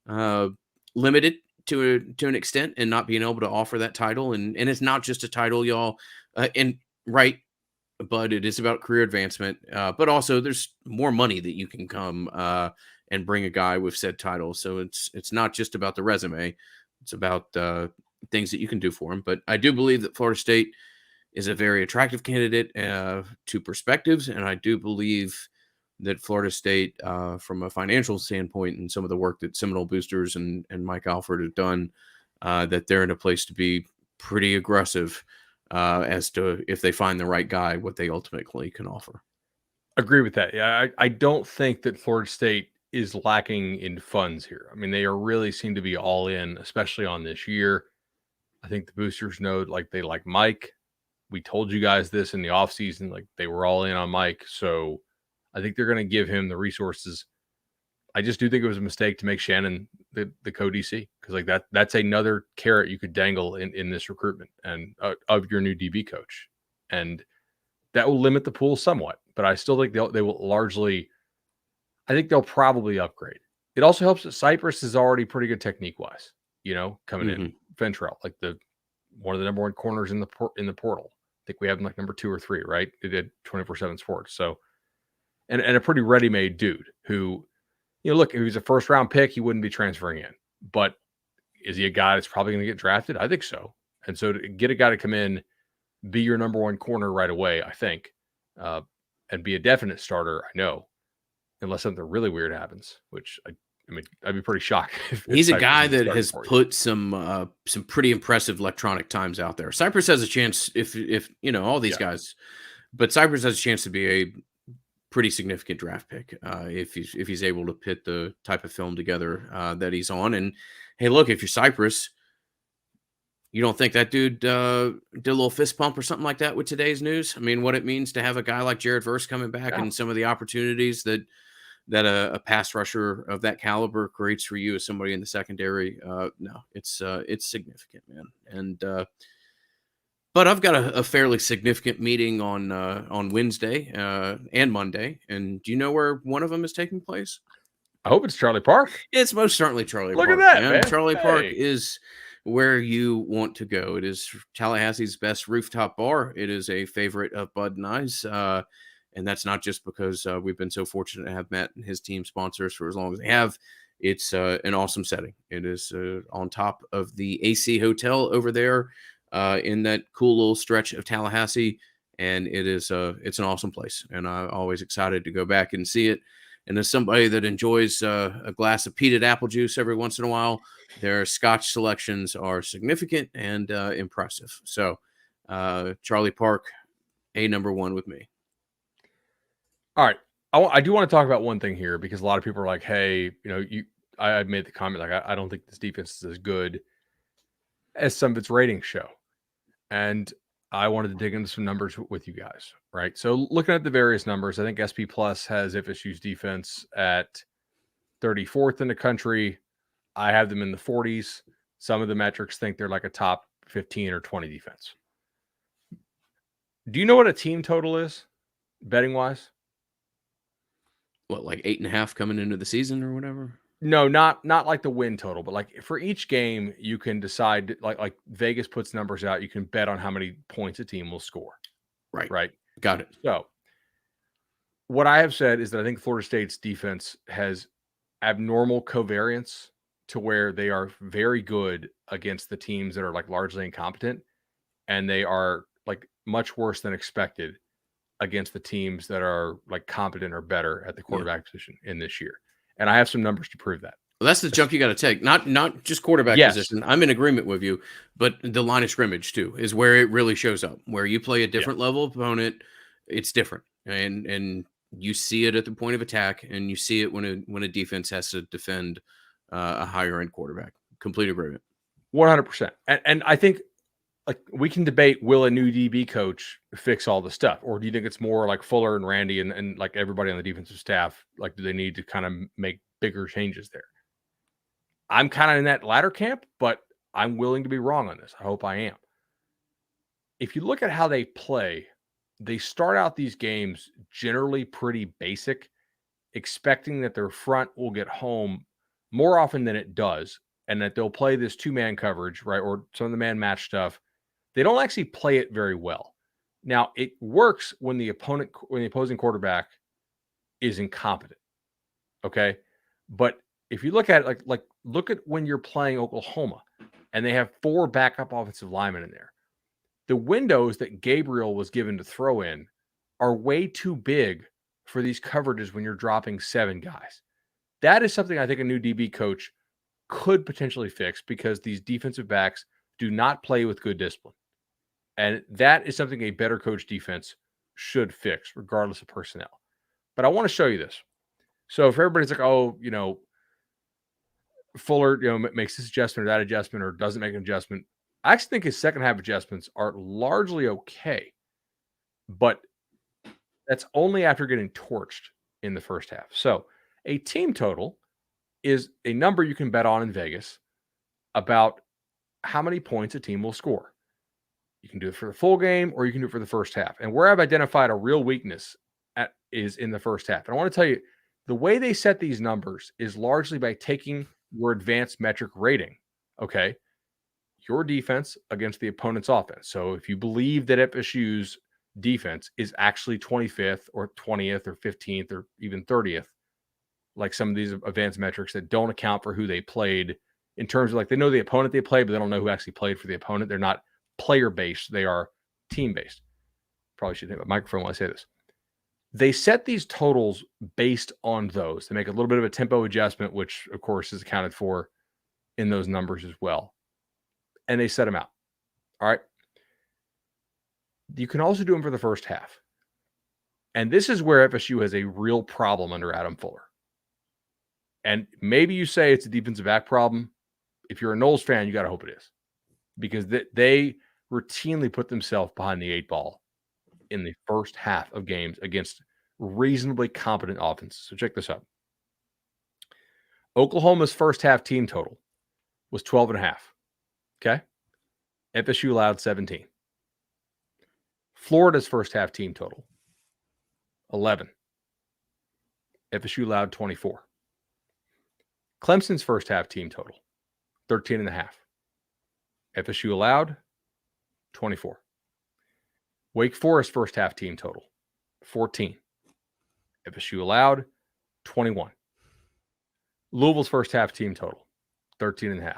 uh, limited to an extent and not being able to offer that title, and it's not just a title, y'all. And right, but it is about career advancement. But also, there's more money that you can come and bring a guy with said title. So it's not just about the resume; it's about things that you can do for him. But I do believe that Florida State is a very attractive candidate to perspectives, and I do believe that Florida State, from a financial standpoint, and some of the work that Seminole Boosters and Mike Alford have done, that they're in a place to be pretty aggressive as to if they find the right guy, what they ultimately can offer. agree with that. Yeah, I don't think that Florida State is lacking in funds here. I mean, they are really seem to be all in, especially on this year. I think the boosters know like they like Mike. We told you guys this in the offseason, like they were all in on Mike. So I think they're going to give him the resources. I just do think it was a mistake to make Shannon the co-DC because like that's another carrot you could dangle in this recruitment and of your new DB coach, and that will limit the pool somewhat. But I still think they will largely. I think they'll probably upgrade. It also helps that Cypress is already pretty good technique wise. Coming in Hmm. Ventrell, like the one of the number one corners in the portal. I think we have him like number 2 or 3, right? They did 24/7 Sports, so and a pretty ready-made dude who look, if he was a first round pick, he wouldn't be transferring in. But is he a guy that's probably going to get drafted? I think so. And so to get a guy to come in, be your number one corner right away, I think, and be a definite starter, I know, unless something really weird happens, which I mean, I'd be pretty shocked if He's a Cypress guy isn't that starting has for you. put some pretty impressive electronic times out there. Cypress has a chance if all these Yeah. guys, but Cypress has a chance to be a pretty significant draft pick if he's able to put the type of film together that he's on. And hey, look, if you're Cypress, you don't think that dude did a little fist pump or something like that with today's news? I mean, what it means to have a guy like Jared Verse coming back Yeah. and some of the opportunities that a pass rusher of that caliber creates for you as somebody in the secondary. No, it's significant, man. And but I've got a fairly significant meeting on Wednesday and Monday, and do you know where one of them is taking place? I hope it's Charlie Park. It's most certainly Charlie Look at Park, that, man. man. Charlie Park Hey. is where you want to go. It is Tallahassee's best rooftop bar. It is a favorite of Bud and I's, and that's not just because we've been so fortunate to have Matt and his team sponsors for as long as they have. It's an awesome setting. It is on top of the AC Hotel over there in that cool little stretch of Tallahassee, and it's an awesome place. And I'm always excited to go back and see it. And as somebody that enjoys a glass of peated apple juice every once in a while, their Scotch selections are significant and impressive. So, Charlie Park, a number one with me. All right. I do want to talk about one thing here because a lot of people are like, hey, I made the comment, like, I don't think this defense is as good as some of its ratings show. And I wanted to dig into some numbers with you guys, right? So looking at the various numbers, I think SP Plus has FSU's defense at 34th in the country. I have them in the 40s. Some of the metrics think they're like a top 15 or 20 defense. Do you know what a team total is, betting wise? What, like 8.5 coming into the season or whatever? No, not like the win total, but like for each game, you can decide like Vegas puts numbers out. You can bet on how many points a team will score. Right. Right. Got it. So what I have said is that I think Florida State's defense has abnormal covariance to where they are very good against the teams that are like largely incompetent, and they are like much worse than expected against the teams that are like competent or better at the quarterback position in this year. And I have some numbers to prove that. Well, that's the jump you got to take. Not just quarterback Yes. position. I'm in agreement with you, but the line of scrimmage too is where it really shows up. Where you play a different level opponent, it's different, and you see it at the point of attack, and you see it when a defense has to defend a higher end quarterback. Complete agreement. 100%. And I think like we can debate, will a new DB coach fix all the stuff? Or do you think it's more like Fuller and Randy and like everybody on the defensive staff? Like, do they need to kind of make bigger changes there? I'm kind of in that latter camp, but I'm willing to be wrong on this. I hope I am. If you look at how they play, they start out these games generally pretty basic, expecting that their front will get home more often than it does, and that they'll play this two-man coverage, right? Or some of the man match stuff. They don't actually play it very well. Now, it works when the opposing quarterback is incompetent. Okay. But if you look at it, like look at when you're playing Oklahoma and they have 4 backup offensive linemen in there. The windows that Gabriel was given to throw in are way too big for these coverages when you're dropping 7 guys. That is something I think a new DB coach could potentially fix because these defensive backs do not play with good discipline. And that is something a better coach defense should fix, regardless of personnel. But I want to show you this. So if everybody's like, oh, Fuller, makes this adjustment or that adjustment or doesn't make an adjustment, I actually think his second half adjustments are largely okay. But that's only after getting torched in the first half. So a team total is a number you can bet on in Vegas about how many points a team will score. You can do it for the full game or you can do it for the first half. And where I've identified a real weakness is in the first half. And I want to tell you, the way they set these numbers is largely by taking your advanced metric rating. Okay. Your defense against the opponent's offense. So if you believe that FSU's defense is actually 25th or 20th or 15th or even 30th, like some of these advanced metrics that don't account for who they played in terms of like they know the opponent they played, but they don't know who actually played for the opponent. They're not player-based. They are team-based. Probably should have a microphone while I say this. They set these totals based on those. They make a little bit of a tempo adjustment, which of course is accounted for in those numbers as well. And they set them out. All right. You can also do them for the first half. And this is where FSU has a real problem under Adam Fuller. And maybe you say it's a defensive back problem. If you're a Knowles fan, you got to hope it is. Because they routinely put themselves behind the 8 ball in the first half of games against reasonably competent offenses. So check this out. Oklahoma's first half team total was 12.5. Okay. FSU allowed 17. Florida's first half team total, 11. FSU allowed 24. Clemson's first half team total, 13.5. FSU allowed 24. Wake Forest first half team total, 14. FSU allowed 21. Louisville's first half team total, 13.5.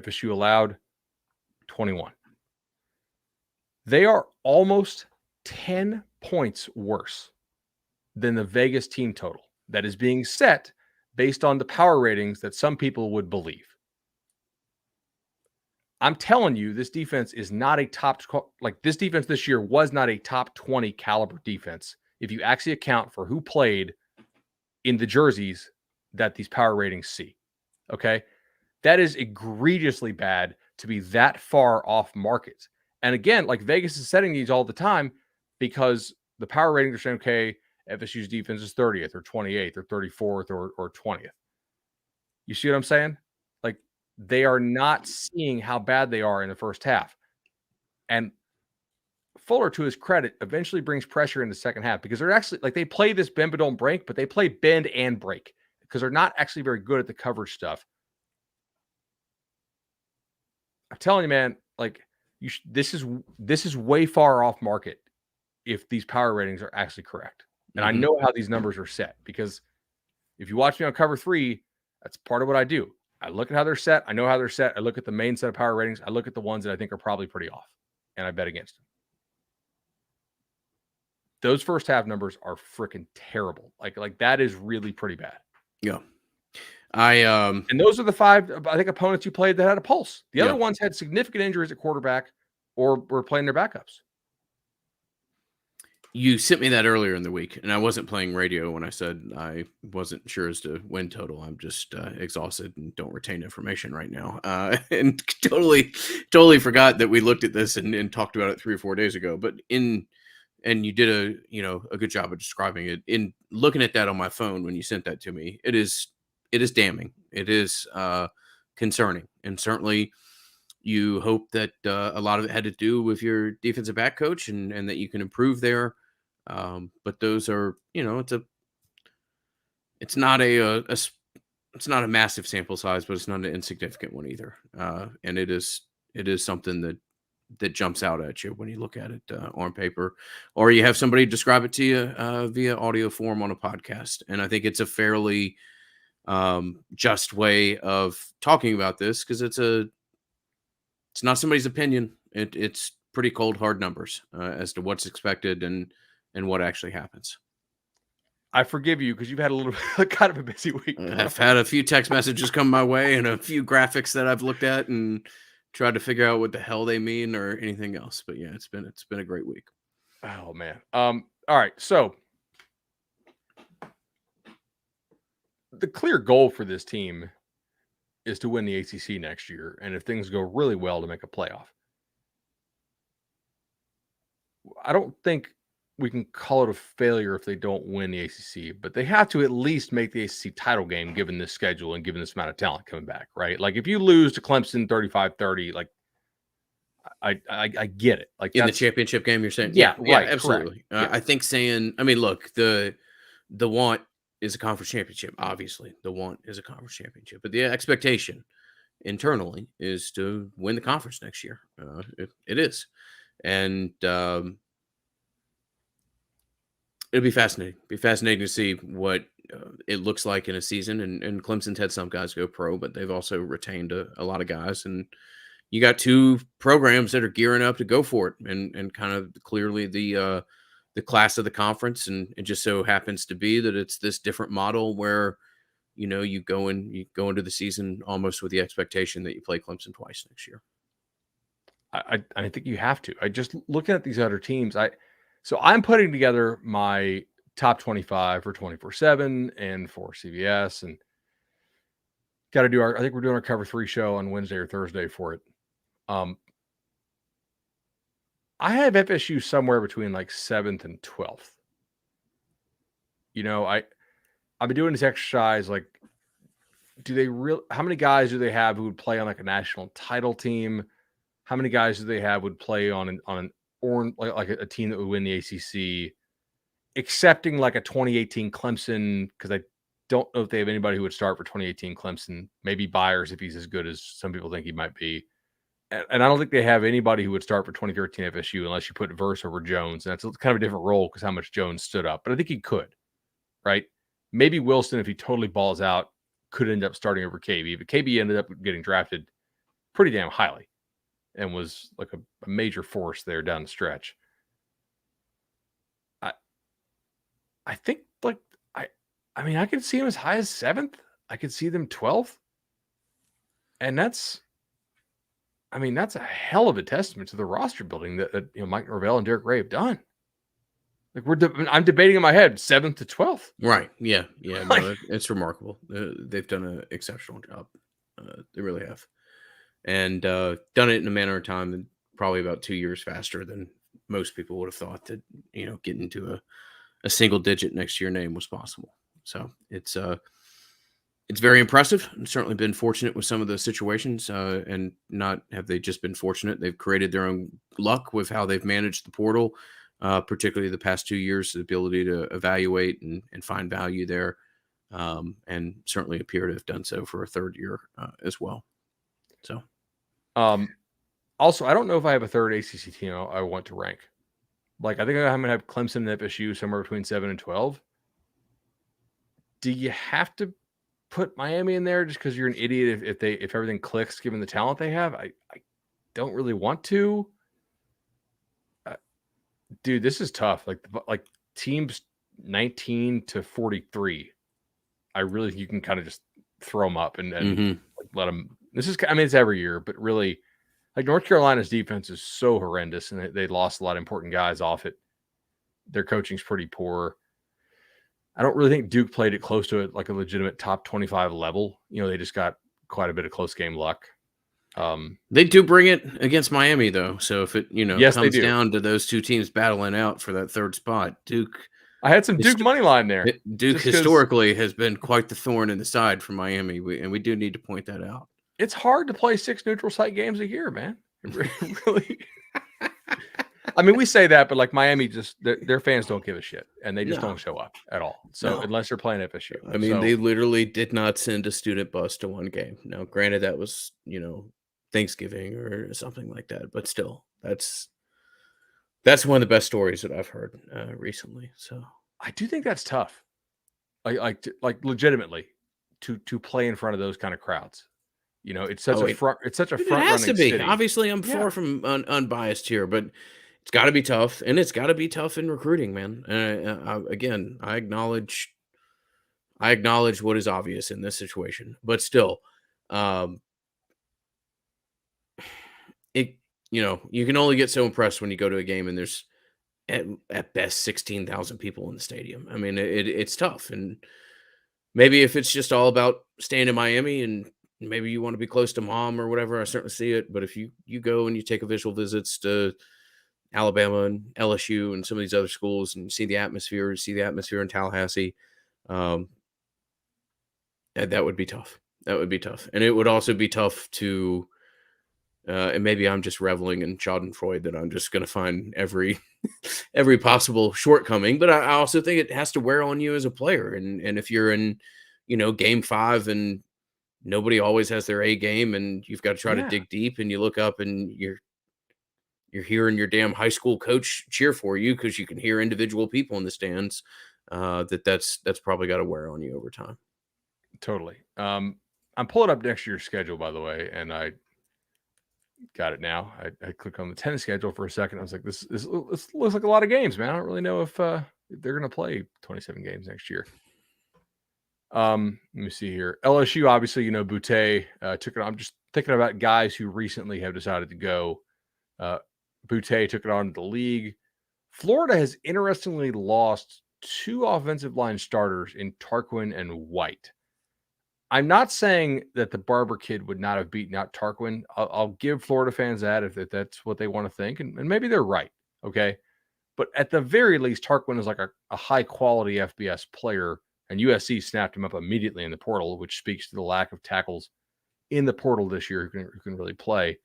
FSU allowed 21. They are almost 10 points worse than the Vegas team total that is being set based on the power ratings that some people would believe. I'm telling you, this defense is not a this defense this year was not a top 20 caliber defense if you actually account for who played in the jerseys that these power ratings see. Okay? That is egregiously bad to be that far off market. And again, like Vegas is setting these all the time because the power ratings are saying, okay, FSU's defense is 30th or 28th or 34th or 20th. You see what I'm saying? Like they are not seeing how bad they are in the first half. And Fuller, to his credit, eventually brings pressure in the second half because they're actually like they play this bend but don't break, but they play bend and break because they're not actually very good at the coverage stuff. I'm telling you, man, like this is way far off market if these power ratings are actually correct. And I know how these numbers are set because if you watch me on Cover 3, that's part of what I do. I look at how they're set. I know how they're set. I look at the main set of power ratings. I look at the ones that I think are probably pretty off, and I bet against them. Those first half numbers are freaking terrible. Like that is really pretty bad. Yeah. And those are the 5, I think, opponents you played that had a pulse. The other Yeah. ones had significant injuries at quarterback or were playing their backups. You sent me that earlier in the week, and I wasn't playing radio when I said I wasn't sure as to win total. I'm just exhausted and don't retain information right now, and totally forgot that we looked at this and talked about it 3 or 4 days ago. But and you did a good job of describing it. In looking at that on my phone when you sent that to me, it is damning. It is concerning, and certainly you hope that a lot of it had to do with your defensive back coach and that you can improve there. But those are, it's not it's not a massive sample size, but it's not an insignificant one either. And it is something that jumps out at you when you look at it on paper, or you have somebody describe it to you via audio form on a podcast. And I think it's a fairly just way of talking about this because it's not somebody's opinion. It's pretty cold, hard numbers as to what's expected and what actually happens. I forgive you because you've had a little kind of a busy week. I've had a few text messages come my way and a few graphics that I've looked at and tried to figure out what the hell they mean or anything else. But yeah, it's been a great week. Oh man. All right. So the clear goal for this team is to win the ACC next year, and if things go really well, to make a playoff. I don't think we can call it a failure if they don't win the ACC, but they have to at least make the ACC title game given this schedule and given this amount of talent coming back, right? Like if you lose to Clemson 35-30, like I get it. Like in the championship game, you're saying, yeah, right, absolutely. I think saying, I mean, look, the want is a conference championship. Obviously, the want is a conference championship, but the expectation internally is to win the conference next year. It is, and it'll be fascinating. Be fascinating to see what it looks like in a season. And Clemson's had some guys go pro, but they've also retained a lot of guys. And you got 2 programs that are gearing up to go for it, and kind of clearly the class of the conference. And it just so happens to be that it's this different model where you go into the season almost with the expectation that you play Clemson twice next year. I think you have to. I just looking at these other teams. So I'm putting together my top 25 for 24/7 and for CBS, and got to do I think we're doing our Cover 3 show on Wednesday or Thursday for it. I have FSU somewhere between like 7th and 12th. I've been doing this exercise. Like, how many guys do they have who would play on like a national title team? How many guys do they have would play on an orange, like a team that would win the ACC, excepting like a 2018 Clemson? Because I don't know if they have anybody who would start for 2018 Clemson. Maybe Byers if he's as good as some people think he might be. And I don't think they have anybody who would start for 2013 FSU unless you put Verse over Jones. And that's kind of a different role because how much Jones stood up. But I think he could, right? Maybe Wilson, if he totally balls out, could end up starting over KB. But KB ended up getting drafted pretty damn highly and was like a major force there down the stretch. I think like I mean I could see him as high as 7th. I could see them 12th. And that's a hell of a testament to the roster building that Mike Norvell and Derek Ray have done. Like I'm debating in my head 7th to 12th. Right. Yeah. Yeah. No, it's remarkable. They've done an exceptional job. They really have, and done it in a manner of time that probably about 2 years faster than most people would have thought that, getting to a single digit next to your name was possible. So it's very impressive. I've certainly been fortunate with some of those situations, and not have they just been fortunate. They've created their own luck with how they've managed the portal, particularly the past 2 years, the ability to evaluate and find value there, and certainly appear to have done so for a third year as well. So, Also, I don't know if I have a third ACC team I want to rank. Like, I think I'm going to have Clemson and FSU somewhere between 7 and 12. Do you have to put Miami in there just because you're an idiot if everything clicks given the talent they have? I don't really want to. Dude, this is tough. Like teams 19 to 43. I really you can kind of just throw them up and let them. This is, I mean, it's every year, but really, like, North Carolina's defense is so horrendous, and they lost a lot of important guys off it. Their coaching's pretty poor. I don't really think Duke played it close to it, like a legitimate top 25 level. They just got quite a bit of close game luck. They do bring it against Miami, though. So if it yes, comes down to those two teams battling out for that third spot, Duke. I had some Duke money line there. Duke historically has been quite the thorn in the side for Miami, and we do need to point that out. It's hard to play 6 neutral site games a year, man. It really. I mean, we say that, but like Miami, just their fans don't give a shit, and they just don't show up at all. So unless they're playing FSU, I mean, they literally did not send a student bus to one game. Now, granted, that was Thanksgiving or something like that, but still, that's one of the best stories that I've heard recently. So I do think that's tough, like legitimately, to play in front of those kind of crowds. It's such a front. It's such a front. It has to be. City. Obviously, I'm far from unbiased here, but it's got to be tough, and it's got to be tough in recruiting, man. Again, I acknowledge what is obvious in this situation, but still, you can only get so impressed when you go to a game and there's at best 16,000 people in the stadium. I mean, it's tough, and maybe if it's just all about staying in Miami and maybe you want to be close to mom or whatever, I certainly see it. But if you go and you take a visual visits to Alabama and LSU and some of these other schools and see the atmosphere in Tallahassee, that would be tough. That would be tough. And it would also be tough to, and maybe I'm just reveling in Schadenfreude that I'm just going to find every possible shortcoming. But I also think it has to wear on you as a player. And if you're in, game 5 and nobody always has their A game and you've got to try to dig deep and you look up and you're hearing your damn high school coach cheer for you because you can hear individual people in the stands, that's probably got to wear on you over time. Totally. I'm pulling up next year's schedule, by the way, and I got it now. I click on the tennis schedule for a second. I was like, this looks like a lot of games, man. I don't really know if they're going to play 27 games next year. Let me see here. LSU, obviously, Boutte took it on. I'm just thinking about guys who recently have decided to go. Boutte took it on to the league. Florida has interestingly lost 2 offensive line starters in Tarquin and White. I'm not saying that the Barber kid would not have beaten out Tarquin. I'll give Florida fans that if that's what they want to think, and maybe they're right. Okay. But at the very least, Tarquin is like a high-quality FBS player, and USC snapped him up immediately in the portal, which speaks to the lack of tackles in the portal this year who can really play.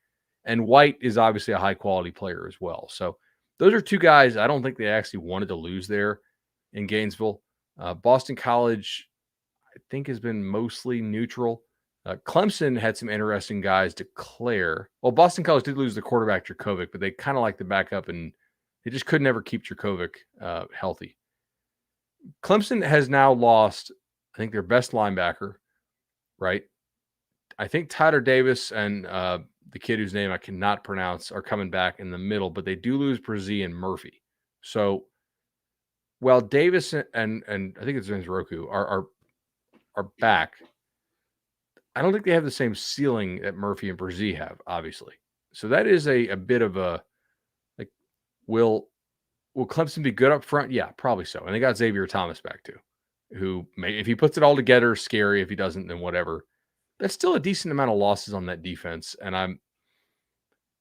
And White is obviously a high-quality player as well. So those are 2 guys I don't think they actually wanted to lose there in Gainesville. Boston College, I think, has been mostly neutral. Clemson had some interesting guys declare. Well, Boston College did lose the quarterback, Dracovic, but they kind of like the backup, and they just could never keep Dracovic healthy. Clemson has now lost, I think, their best linebacker, right? I think Tyler Davis and the kid whose name I cannot pronounce are coming back in the middle, but they do lose Brzee and Murphy. So while Davis and I think it's Roku are back, I don't think they have the same ceiling that Murphy and Brzee have, obviously. So that is a bit of a, like, will Clemson be good up front? Yeah, probably so. And they got Xavier Thomas back too, who if he puts it all together, scary. If he doesn't, then whatever. That's still a decent amount of losses on that defense. And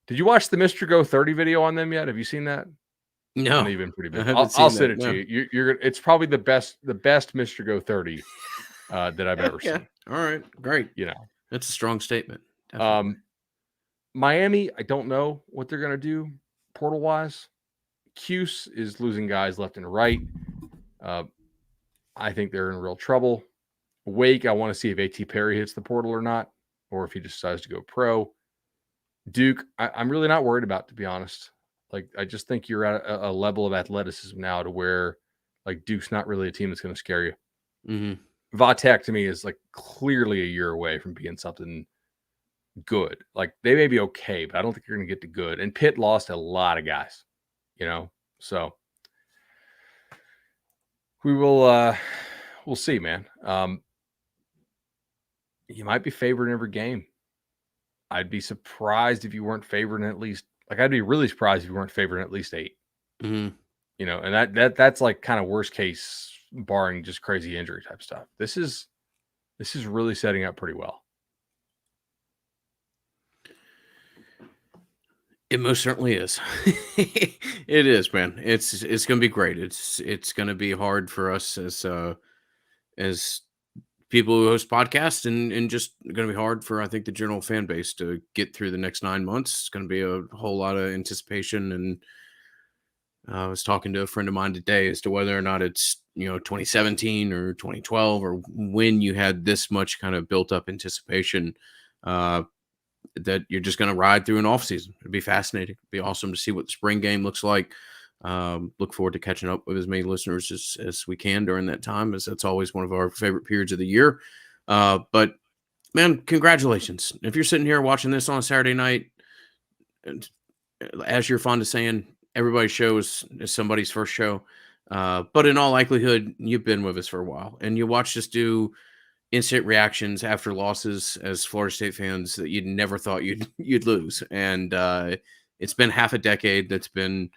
Did you watch the Mr. Go 30 video on them yet? Have you seen that? I know No, you've been pretty I busy. haven't I'll seen send that. it to No. you. It's probably the best Mr. Go 30 that I've ever Yeah. seen. All right. Great. You know, That's a strong statement. Definitely. Miami, I don't know what they're gonna do portal wise. Cuse is losing guys left and right. I think they're in real trouble. Wake, I want to see if A.T. Perry hits the portal or not, or if he decides to go pro. Duke, I'm really not worried about, to be honest. Like, I just think you're at a level of athleticism now to where, like, Duke's not really a team that's going to scare you. Mm-hmm. Vatek to me is like clearly a year away from being something good. Like, they may be okay, but I don't think you're going to get to good. And Pitt lost a lot of guys, so we will, we'll see, man. You might be favored in every game. I'd be surprised if you weren't favored in at least, like, I'd be really surprised if you weren't favored in at least 8. Mm-hmm. And that's like kind of worst case, barring just crazy injury type stuff. This is really setting up pretty well. It most certainly is. It is, man. It's going to be great. It's going to be hard for us as people who host podcasts, and just going to be hard for, I think, the general fan base to get through the next 9 months. It's going to be a whole lot of anticipation. And I was talking to a friend of mine today as to whether or not it's 2017 or 2012 or when you had this much kind of built up anticipation. That you're just going to ride through an off season. It'd be fascinating. It'd be awesome to see what the spring game looks like. Look forward to catching up with as many listeners as we can during that time, as that's always one of our favorite periods of the year. But man, congratulations. If you're sitting here watching this on a Saturday night, and as you're fond of saying, everybody's show is somebody's first show. But in all likelihood, you've been with us for a while, and you watched us do instant reactions after losses as Florida State fans that you'd never thought you'd lose. And it's been half a decade that's been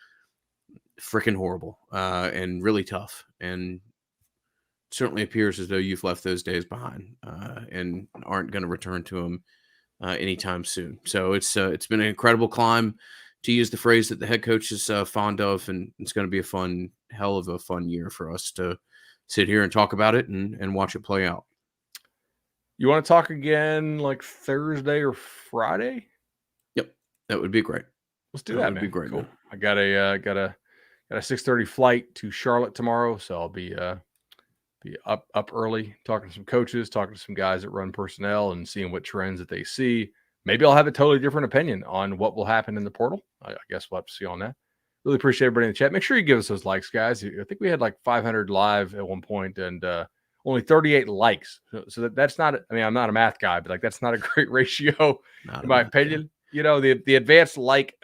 freaking horrible and really tough. And certainly appears as though you've left those days behind and aren't going to return to them anytime soon. So it's been an incredible climb, to use the phrase that the head coach is fond of, and it's going to be a hell of a fun year for us to sit here and talk about it and watch it play out. You want to talk again like Thursday or Friday? Yep, that would be great. Let's do that. Would man. be great. Cool. Man. I got a 6:30 flight to Charlotte tomorrow, so I'll be up early, talking to some coaches, talking to some guys that run personnel, and seeing what trends that they see. Maybe I'll have a totally different opinion on what will happen in the portal. I guess we'll have to see on that. Really appreciate everybody in the chat. Make sure you give us those likes, guys. I think we had like 500 live at one point, and only 38 likes. So that's not, I mean, I'm not a math guy, but like, that's not a great ratio, in my opinion. The advanced like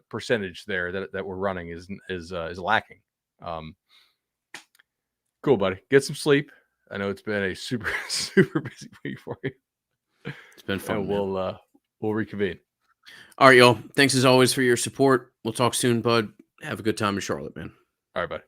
percentage there that we're running is lacking. Cool, buddy. Get some sleep. I know it's been a super, super busy week for you. It's been fun. And we'll reconvene. All right, y'all. Thanks as always for your support. We'll talk soon, bud. Have a good time in Charlotte, man. All right, buddy.